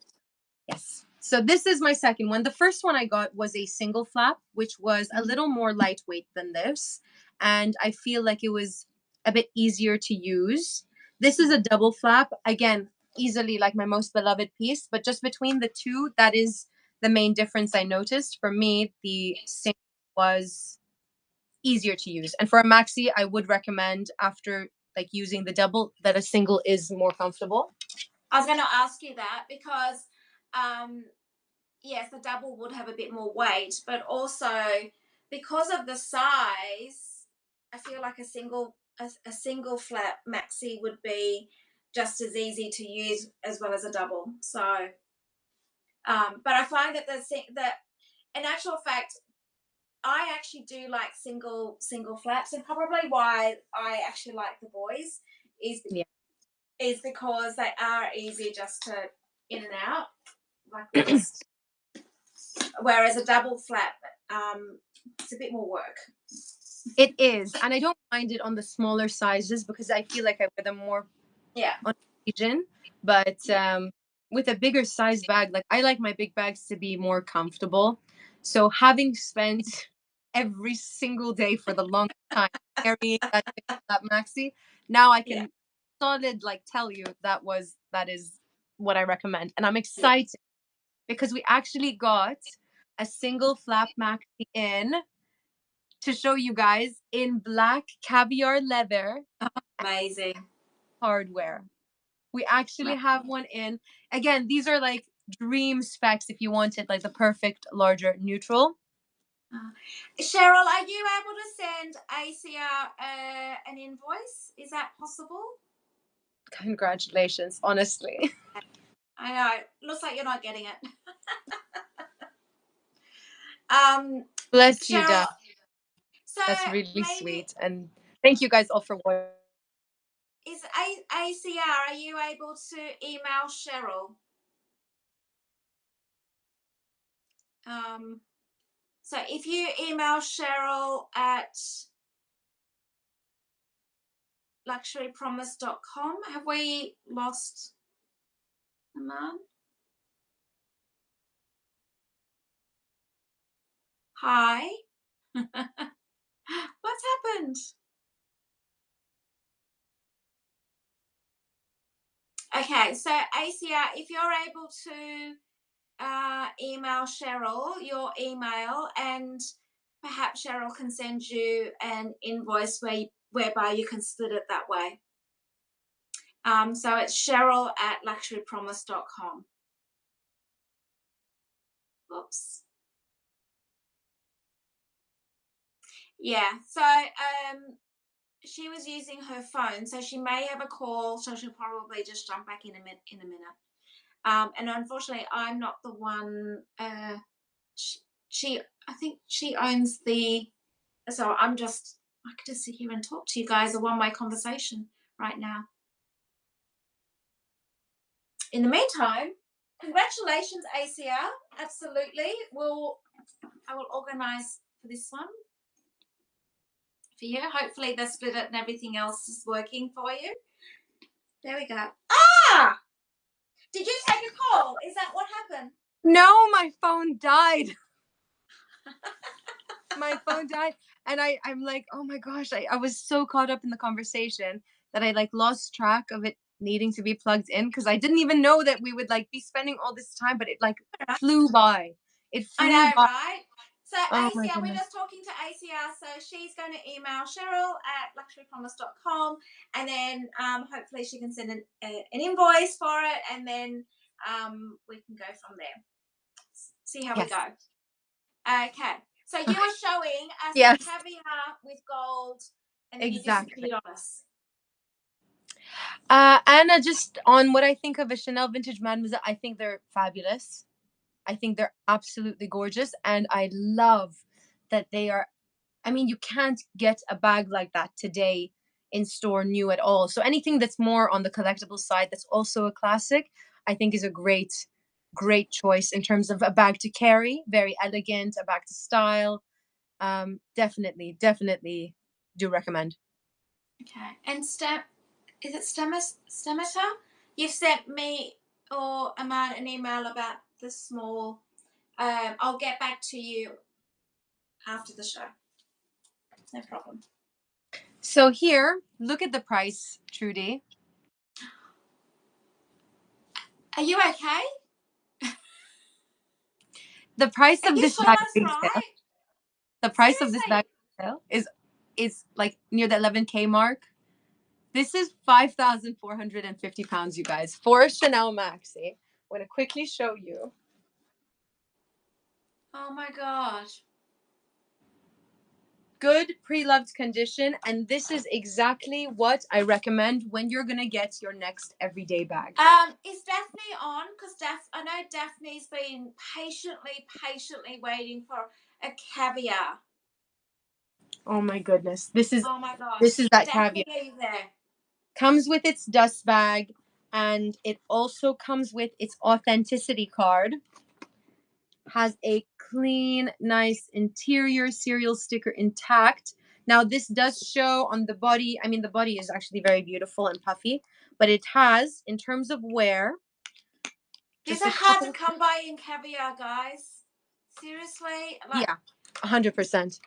yes. So this is my second one. The first one I got was a single flap, which was a little more lightweight than this, and I feel like it was a bit easier to use. This is a double flap, again, easily like my most beloved piece, but just between the two, that is the main difference I noticed. For me, the single was easier to use, and for a maxi, I would recommend, after like using the double, that a single is more comfortable. I was going to ask you that because, yes, the double would have a bit more weight, but also because of the size, I feel like a single flat maxi would be just as easy to use as well as a double. So, but I find that in actual fact, I actually do like single flaps, and probably why I actually like the boys is Yeah. is because they are easy just to in and out, like just. Whereas a double flap, it's a bit more work. It is, and I don't mind it on the smaller sizes because I feel like I wear them more on occasion. But with a bigger size bag, like, I like my big bags to be more comfortable. So having spent every single day for the long time carrying that maxi, now I can solid like tell you that is what I recommend, and I'm excited because we actually got a single flap maxi in to show you guys in black caviar leather. Amazing. Hardware. We actually have one in. Again, these are like dream specs if you wanted like the perfect larger neutral. Cheryl, are you able to send ACR an invoice? Is that possible? Congratulations, honestly. I know. Looks like you're not getting it. Bless you, Cheryl. Dad. So that's really sweet, and thank you guys all for watching. Is ACR? Are you able to email Cheryl? So if you email Cheryl at luxurypromise.com, have we lost the man? Hi. What's happened? Okay, so ACR, if you're able to email Cheryl your email, and perhaps Cheryl can send you an invoice whereby you can split it that way. So it's Cheryl at luxurypromise.com. Oops. Yeah, so she was using her phone, so she may have a call, so she'll probably just jump back in a minute. And unfortunately, I'm not the one. I think she owns the. So I'm just I could just sit here and talk to you guys, a one-way conversation right now. In the meantime, congratulations, ACR. Absolutely. I will organise for this one for you. Hopefully the split it and everything else is working for you. There we go. Ah! Did you take a call? Is that what happened? No, my phone died. My phone died. And I'm like, oh my gosh, I was so caught up in the conversation that I like lost track of it needing to be plugged in, because I didn't even know that we would like be spending all this time, but it like flew by. It flew I know, by. right? So Oh my ACR, we're goodness. just talking to ACR. So she's going to email Cheryl@luxurypromise.com, and then hopefully she can send an invoice for it, and then we can go from there. See how we go. Okay. So you were showing us the caviar with gold, and then you disappeared on us. Anna, just on what I think of a Chanel Vintage Mademoiselle, I think they're fabulous. I think they're absolutely gorgeous. And I love that they are, I mean, you can't get a bag like that today in store new at all. So anything that's more on the collectible side, that's also a classic, I think is a great choice in terms of a bag to carry. Very elegant, a bag to style. Definitely do recommend. Okay. And is it Stemata? You've sent me or Aman an email about the small. I'll get back to you after the show. No problem. So here, look at the price, Trudy. Are you okay? The price of this bag retail. Right? The price of this bag retail is like near the 11K mark. This is £5,450, you guys, for a Chanel Maxi. I'm going to quickly show you. Oh my gosh. Good pre-loved condition, and this is exactly what I recommend when you're going to get your next everyday bag. Is Daphne on? Because I know Daphne's been patiently waiting for a caviar. Oh my goodness. This is Oh my gosh. This is that Daphne, caviar. are you there? Comes with its dust bag, and it also comes with its authenticity card. Has a clean, nice interior, serial sticker intact. Now this does show on the body. I mean, the body is actually very beautiful and puffy, but it has, in terms of wear, These are hard to come by in caviar, guys. Seriously? Yeah, 100%.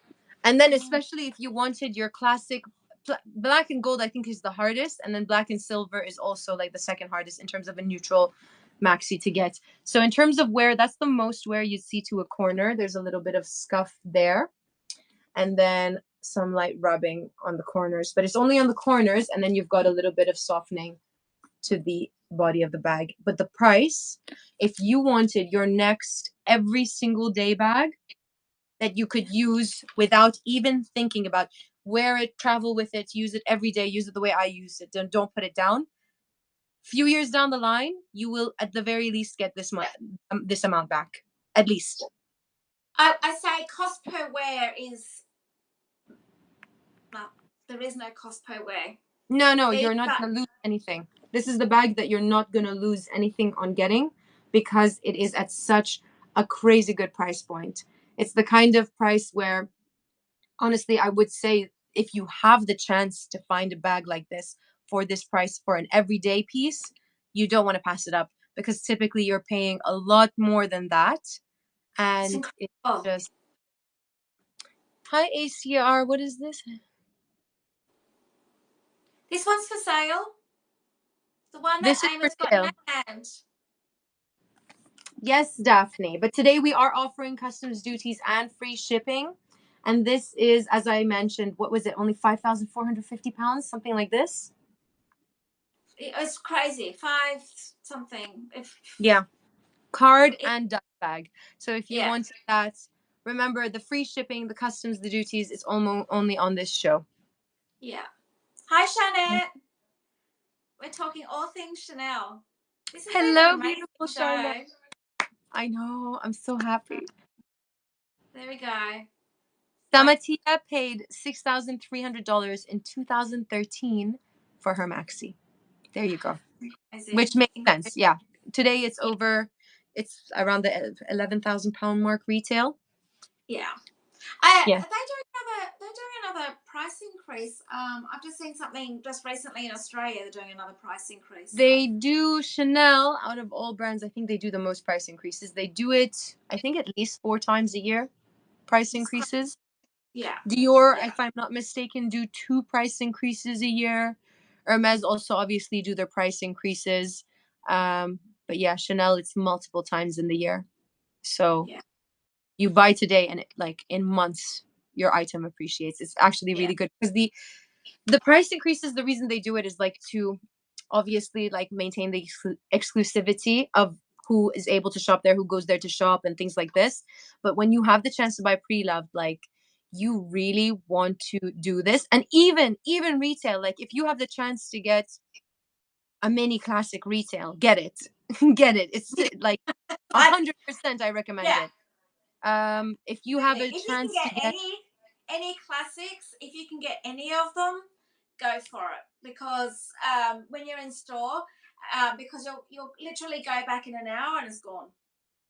And then especially if you wanted your classic black and gold, I think is the hardest, and then black and silver is also like the second hardest in terms of a neutral maxi to get. So in terms of wear, that's the most wear you see to a corner. There's a little bit of scuff there, and then some light rubbing on the corners, but it's only on the corners, and then you've got a little bit of softening to the body of the bag. But the price, if you wanted your next every single day bag that you could use without even thinking about, wear it, travel with it, use it every day, use it the way I use it, don't put it down. Few years down the line, you will at the very least get this amount back, at least. I say cost per wear is, well, there is no cost per wear. No, you're not going to lose anything. This is the bag that you're not going to lose anything on getting, because it is at such a crazy good price point. It's the kind of price where, honestly, I would say if you have the chance to find a bag like this for this price for an everyday piece, you don't want to pass it up, because typically you're paying a lot more than that. And it's just... Hi, ACR. What is this? This one's for sale. The one This that is for Amos got sale. in her hand. Yes, Daphne. But today we are offering customs duties and free shipping. And this is, as I mentioned, what was it? Only £5,450, something like this. It's crazy. 5 something. Yeah. Card and dust bag. So if you want that, remember the free shipping, the customs, the duties, it's only on this show. Yeah. Hi, Shanette. We're talking all things Chanel. This is Hello, an amazing beautiful show. Charlotte. I know. I'm so happy. There we go. Samatia paid $6,300 in 2013 for her maxi. There you go. Which makes sense. Yeah. Today it's around the 11,000 pound mark retail. Yeah. They're doing another price increase. I've just seen something just recently in Australia. They're doing another price increase. They do. Chanel, out of all brands, I think they do the most price increases. They do it, I think, at least 4 times a year. Price increases. Yeah. Dior, if I'm not mistaken, do 2 price increases a year. Hermes also obviously do their price increases. But yeah, Chanel, it's multiple times in the year. So you buy today and in months your item appreciates. It's actually really good because the price increases, the reason they do it is to obviously maintain the exclusivity of who is able to shop there, who goes there to shop and things like this. But when you have the chance to buy pre-loved, you really want to do this. And even retail, if you have the chance to get a mini classic retail, get it. Get it. It's 100% I recommend it. If you have a chance to get any classics, if you can get any of them, go for it. Because when you're in store, because you'll literally go back in an hour and it's gone.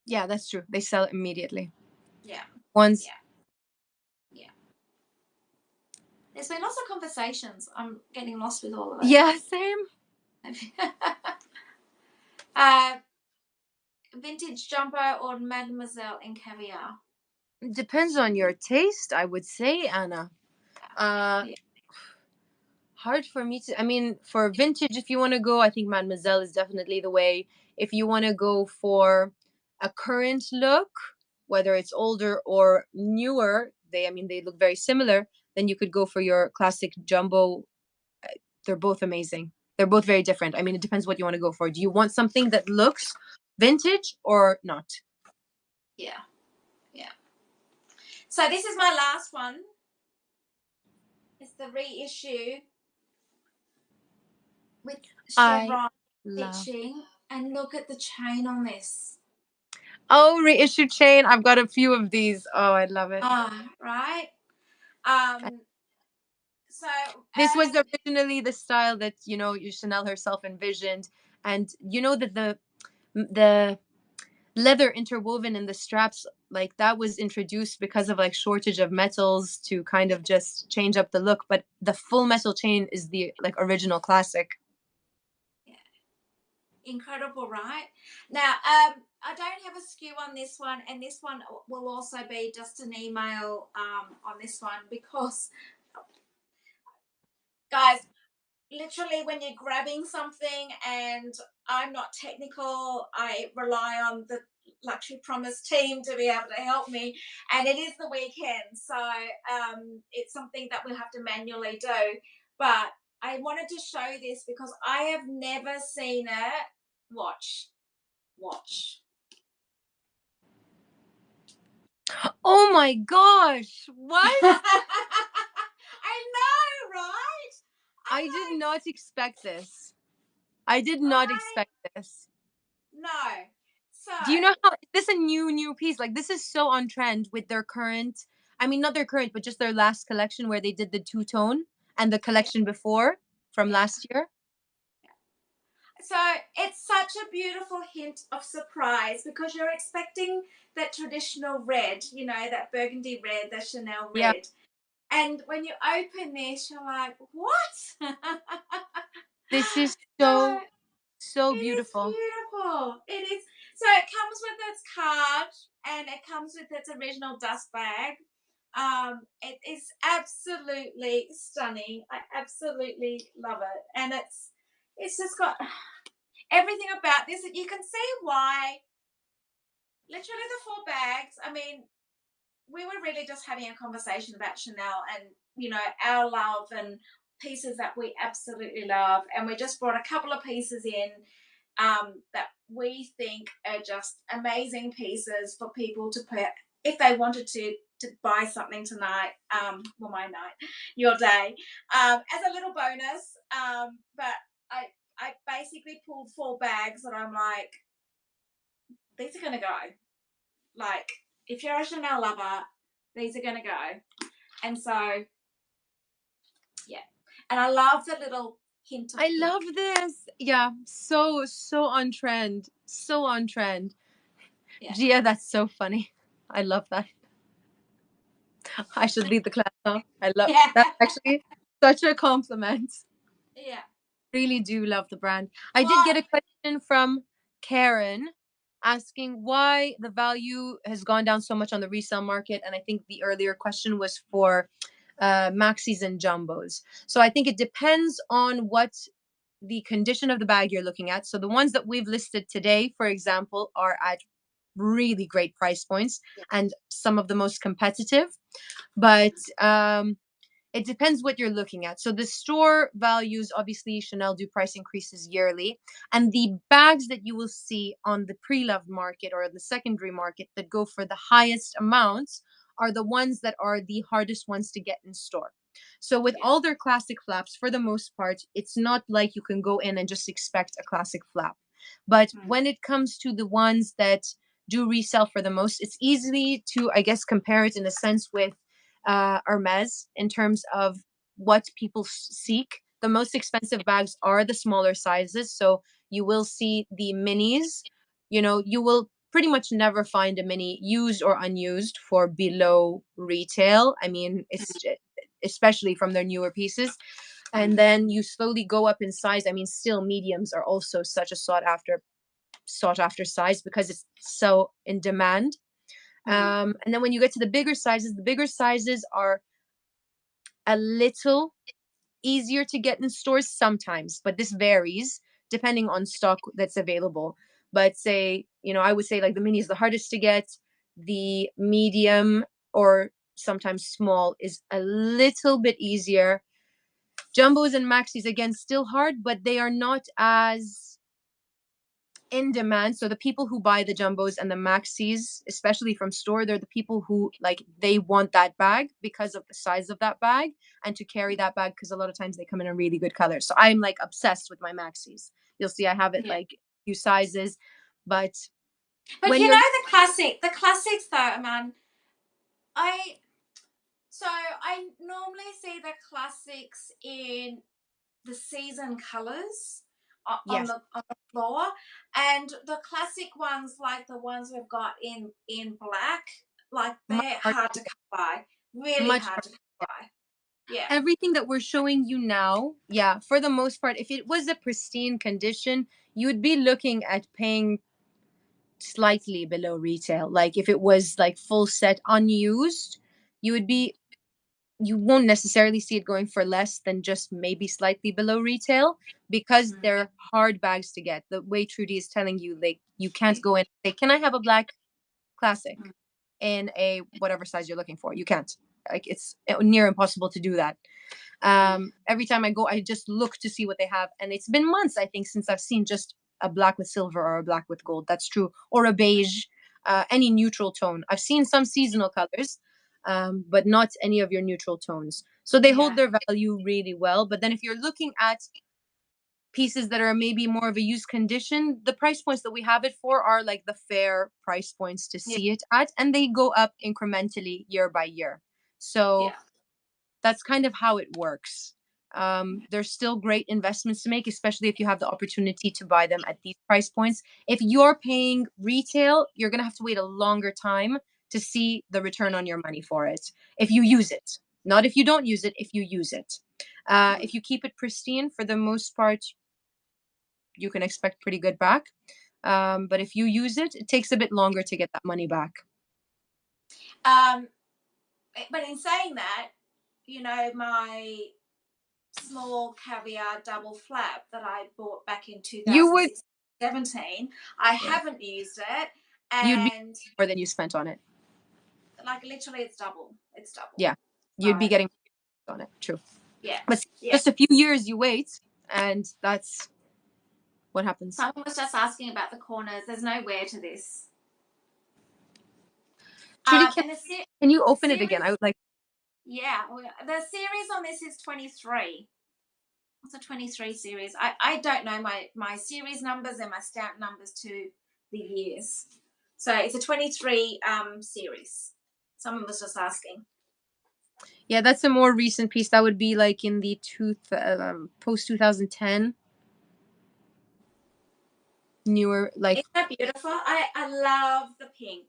Yeah, that's true. They sell it immediately. Yeah. Once. Yeah. There's been lots of conversations. I'm getting lost with all of it. Yeah, same. Vintage jumper or Mademoiselle in caviar? Depends on your taste, I would say, Anna. Hard for me to. I mean, for vintage, if you want to go, I think Mademoiselle is definitely the way. If you want to go for a current look, whether it's older or newer, they look very similar. Then you could go for your classic jumbo. They're both amazing. They're both very different. I mean, it depends what you want to go for. Do you want something that looks vintage or not? Yeah. So this is my last one. It's the reissue with chevron stitching, and look at the chain on this. Oh, reissue chain. I've got a few of these. Oh, I love it. Right. So this was originally the style that Chanel herself envisioned, and that the leather interwoven in the straps, that was introduced because of shortage of metals to kind of just change up the look. But the full metal chain is the original classic. Yeah. Incredible, right? Now, I don't have a SKU on this one, and this one will also be just an email on this one, because guys, literally when you're grabbing something, and I'm not technical, I rely on the Luxury Promise team to be able to help me, and it is the weekend, so it's something that we'll have to manually do. But I wanted to show this because I have never seen it. Watch. Oh my gosh, what? I know, right? I did not expect this. I did not expect this. No. So do you know how this is a new piece? This is so on trend with their current, not their current, but just their last collection where they did the two-tone, and the collection before from last year. So it's such a beautiful hint of surprise, because you're expecting that traditional red, that burgundy red, the Chanel red. Yeah. And when you open this, you're like, what? This is so beautiful. It is beautiful. It is. So it comes with its card, and it comes with its original dust bag. It is absolutely stunning. I absolutely love it. And it's just got everything about this. You can see why. Literally the 4 bags. I mean, we were really just having a conversation about Chanel and, our love and pieces that we absolutely love. And we just brought a couple of pieces in that we think are just amazing pieces for people to put if they wanted to buy something tonight, my night, your day, as a little bonus. But I basically pulled 4 bags that I'm like, these are going to go. If you're a Chanel lover, these are going to go. And so, yeah. And I love the little hint of I pink. love this. Yeah, so on trend. So on trend. Yeah. Gia, that's so funny. I love that. I should lead the class now. I love that's actually such a compliment. Yeah. Really do love the brand. I did get a question from Karen asking why the value has gone down so much on the resale market. And I think the earlier question was for maxis and jumbos. So I think it depends on what the condition of the bag you're looking at. So the ones that we've listed today, for example, are at really great price points and some of the most competitive. But it depends what you're looking at. So the store values, obviously, Chanel do price increases yearly. And the bags that you will see on the pre-loved market or the secondary market that go for the highest amounts are the ones that are the hardest ones to get in store. So with all their classic flaps, for the most part, it's not like you can go in and just expect a classic flap. But when it comes to the ones that do resell for the most, it's easy to, I guess, compare it in a sense with Hermes in terms of what people seek. The most expensive bags are the smaller sizes. So you will see the minis. You will pretty much never find a mini used or unused for below retail. I mean, it's especially from their newer pieces. And then you slowly go up in size. I mean, still mediums are also such a sought after size because it's so in demand. And then when you get to the bigger sizes are a little easier to get in stores sometimes, but this varies depending on stock that's available. But say, I would say like the mini is the hardest to get, the medium or sometimes small is a little bit easier. Jumbos and maxis, again, still hard, but they are not as in demand. So the people who buy the jumbos and the maxis, especially from store, they're the people who they want that bag because of the size of that bag and to carry that bag because a lot of times they come in a really good color. So I'm like obsessed with my maxis. You'll see I have it like a few sizes, but when the classics though, man, I normally see the classics in the season colors on the floor, and the classic ones like the ones we've got in black, like they're hard to come by, really hard to come by. Yeah, everything that we're showing you now, for the most part, if it was a pristine condition, you would be looking at paying slightly below retail. Like if it was like full set unused, you won't necessarily see it going for less than just maybe slightly below retail because they're hard bags to get. The way Trudy is telling you, like you can't go in and say, can I have a black classic in a whatever size you're looking for? You can't. Like it's near impossible to do that. Every time I go, I just look to see what they have. And it's been months, I think, since I've seen just a black with silver or a black with gold. That's true. Or a beige, any neutral tone. I've seen some seasonal colors, but not any of your neutral tones. So they hold their value really well. But then if you're looking at pieces that are maybe more of a used condition, the price points that we have it for are like the fair price points to see it at, and they go up incrementally year by year. So that's kind of how it works. There's still great investments to make, especially if you have the opportunity to buy them at these price points. If you're paying retail, you're going to have to wait a longer time to see the return on your money for it. If you use it, not if you don't use it, if you use it. If you keep it pristine, for the most part, you can expect pretty good back. But if you use it, it takes a bit longer to get that money back. But in saying that, my small caviar double flap that I bought back in 2017, I haven't used it, You'd be and more than you spent on it. Like literally, it's double. It's double. Yeah, you'd be getting on it. True. Yeah. But just a few years you wait, and that's what happens. Someone was just asking about the corners. There's no wear to this. Trudy, can you open it again? I would like. Yeah, the series on this is 23. What's a 23 series? I don't know my series numbers and my stamp numbers to the years. So it's a 23 series. Someone was just asking. Yeah, that's a more recent piece. That would be like in the post 2010, newer, like. Isn't that beautiful? I love the pink.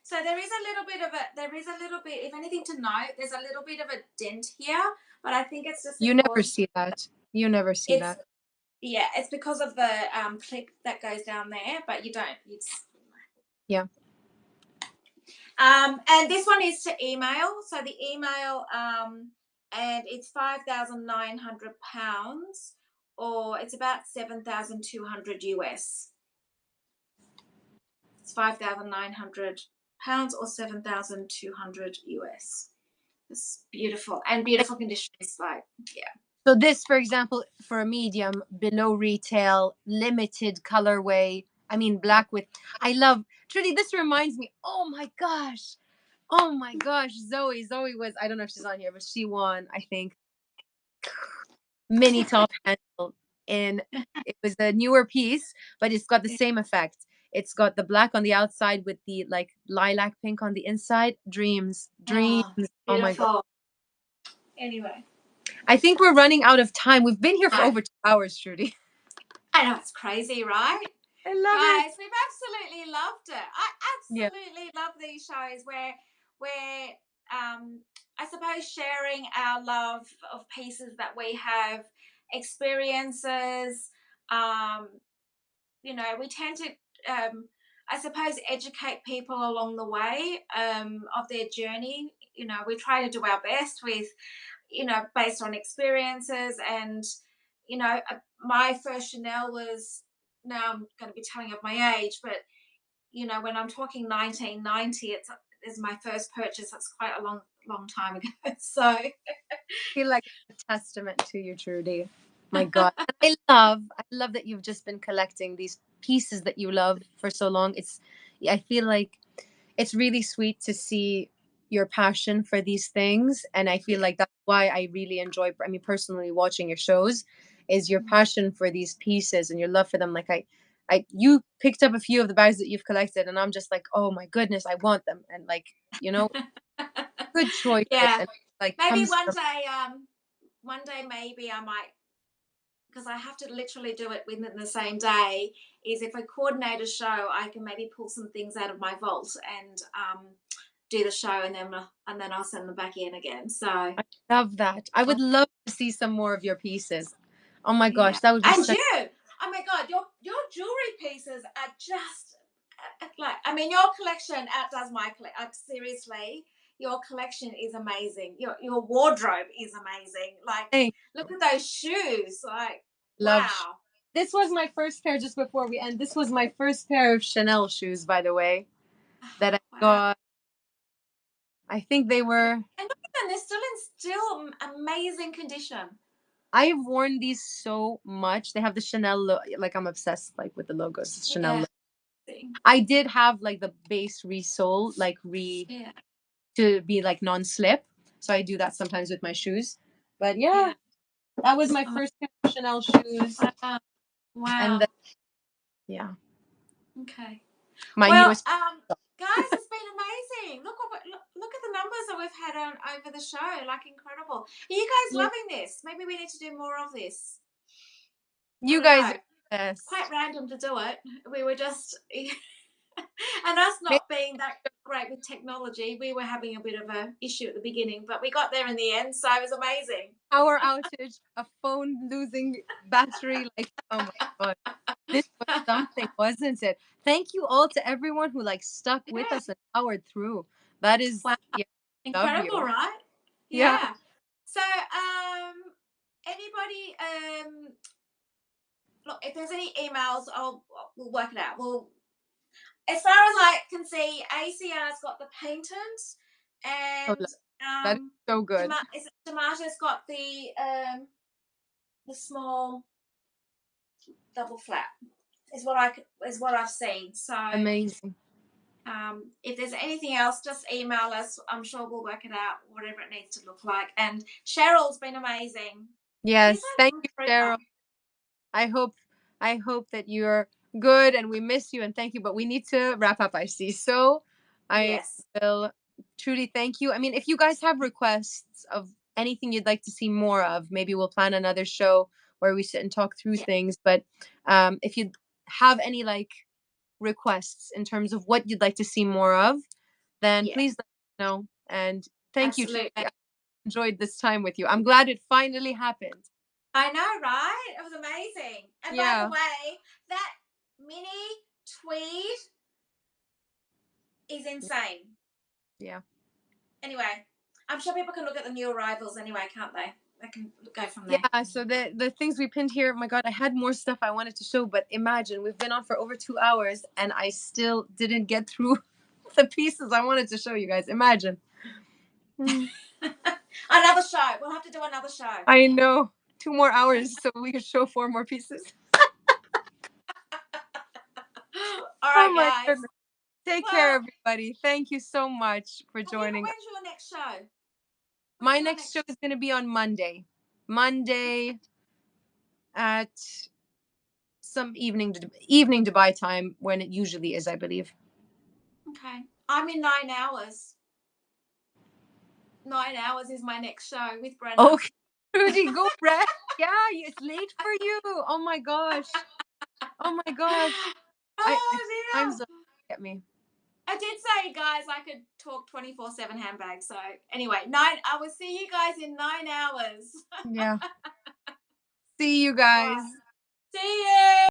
So there is a little bit, if anything to note, there's a little bit of a dent here, but I think it's just You never because see that. You never see it's, that. yeah, it's because of the clip that goes down there, but you don't. Yeah. And this one is to email. So the email, and it's £5,900, or it's about 7,200 US. It's £5,900 or 7,200 US. It's beautiful and beautiful conditions. Like, yeah. So this, for example, for a medium, below retail, limited colorway. I mean, black with. I love. Trudy, this reminds me. Oh my gosh. Oh my gosh. Zoe was. I don't know if she's on here, but she won. I think mini top handle, and it was a newer piece, but it's got the same effect. It's got the black on the outside with the like lilac pink on the inside. Dreams. Oh, Oh my god. beautiful. Anyway, I think we're running out of time. We've been here for no, over 2 hours, Trudy. I know it's crazy, right? I love it. Guys, we've absolutely loved it. I Yeah. absolutely love these shows where I suppose sharing our love of pieces that we have, experiences. Um, we tend to, I suppose, educate people along the way of their journey. We try to do our best with, based on experiences. And my first Chanel was, now I'm going to be telling of my age, but when I'm talking 1990, it's my first purchase. That's quite a long time ago. So I feel like it's a testament to you, Trudy. My God. And I love that you've just been collecting these pieces that you love for so long. I feel like it's really sweet to see your passion for these things. And I feel like that's why I really enjoy, I mean, personally watching your shows, is your passion for these pieces and your love for them. Like you picked up a few of the bags that you've collected, and I'm just like, oh my goodness, I want them. And like, good choices. yeah, And like maybe comes from. one day maybe I might, because I have to literally do it within the same day, is if I coordinate a show, I can maybe pull some things out of my vault and do the show, and then I'll send them back in again. So I love that. I would love to see some more of your pieces. Oh my gosh, yeah, that would be and such. you, oh my god, your jewelry pieces are just like, I mean, your collection outdoes my collection. Seriously, your collection is amazing. Your wardrobe is amazing. Like, Hey, look at those shoes. Like, love. wow. This was my first pair. Just before we end, this was my first pair of Chanel shoes, by the way, that I Wow. got. I think they were. And look at them, they're still amazing condition. I have worn these so much. They have the Chanel like I'm obsessed like with the logos. Chanel. Yeah. I did have like the base resole, like Yeah. to be like non-slip. So I do that sometimes with my shoes. But yeah, Yeah. that was my Oh, first pair of Chanel shoes. wow. And Wow. then, yeah, Okay. my Well, newest. guys, it's been amazing. Look at the numbers that we've had on over the show. Like, incredible. Are you guys loving this? Maybe we need to do more of this. I You don't guys know. are the Quite best. random to do it. We were just, and us Maybe not being that great with technology, we were having a bit of a issue at the beginning, but we got there in the end, so it was amazing. power outage, a phone losing battery. Like, oh my god, this was something, wasn't it? Thank you all to everyone who like stuck with Yeah. us and powered through. That is, Wow. yeah, love Incredible, you. right? Yeah. Yeah. So, anybody, look, if there's any emails, we'll work it out. As far as I can see, ACR's got the painted, Oh, and that is so good. Tomato's got the small double flat. Is what I've seen. So, Amazing. if there's anything else, just email us. I'm sure we'll work it out, whatever it needs to look like. And Cheryl's been amazing. She's Yes, thank like you, a trooper. Cheryl. I hope I hope that you're good and we miss you and thank you. But we need to wrap up, I see. So I Yes. will truly thank you. I mean, if you guys have requests of anything you'd like to see more of, maybe we'll plan another show where we sit and talk through Yeah. things. But if you have any like requests in terms of what you'd like to see more of, then Yeah. please let us know. And thank you, Absolutely. Tracy. I enjoyed this time with you. I'm glad it finally happened. I know, right? It was amazing. And by the Yeah. way, that mini tweed is insane. Yeah. Anyway, I'm sure people can look at the new arrivals anyway, can't they? They can go from there. Yeah, so the things we pinned here, oh my God, I had more stuff I wanted to show, but imagine we've been on for over 2 hours and I still didn't get through the pieces I wanted to show you guys. Imagine. Another show. We'll have to do another show. I know. 2 more hours so we could show 4 more pieces. All Oh right, my guys. goodness. Take care, everybody. Thank you so much for joining. When's your next show? My next show is going to be on Monday. Monday at some evening Dubai time when it usually is, I believe. Okay. I'm in 9 hours. 9 hours is my next show with Brenna. Okay, Trudy, go rest. Yeah, it's late for you. Oh my gosh. Oh my gosh. Time's up. Get me. I did say, guys, I could talk 24/7 handbags. So anyway, I will see you guys in 9 hours. Yeah. See you guys. See you.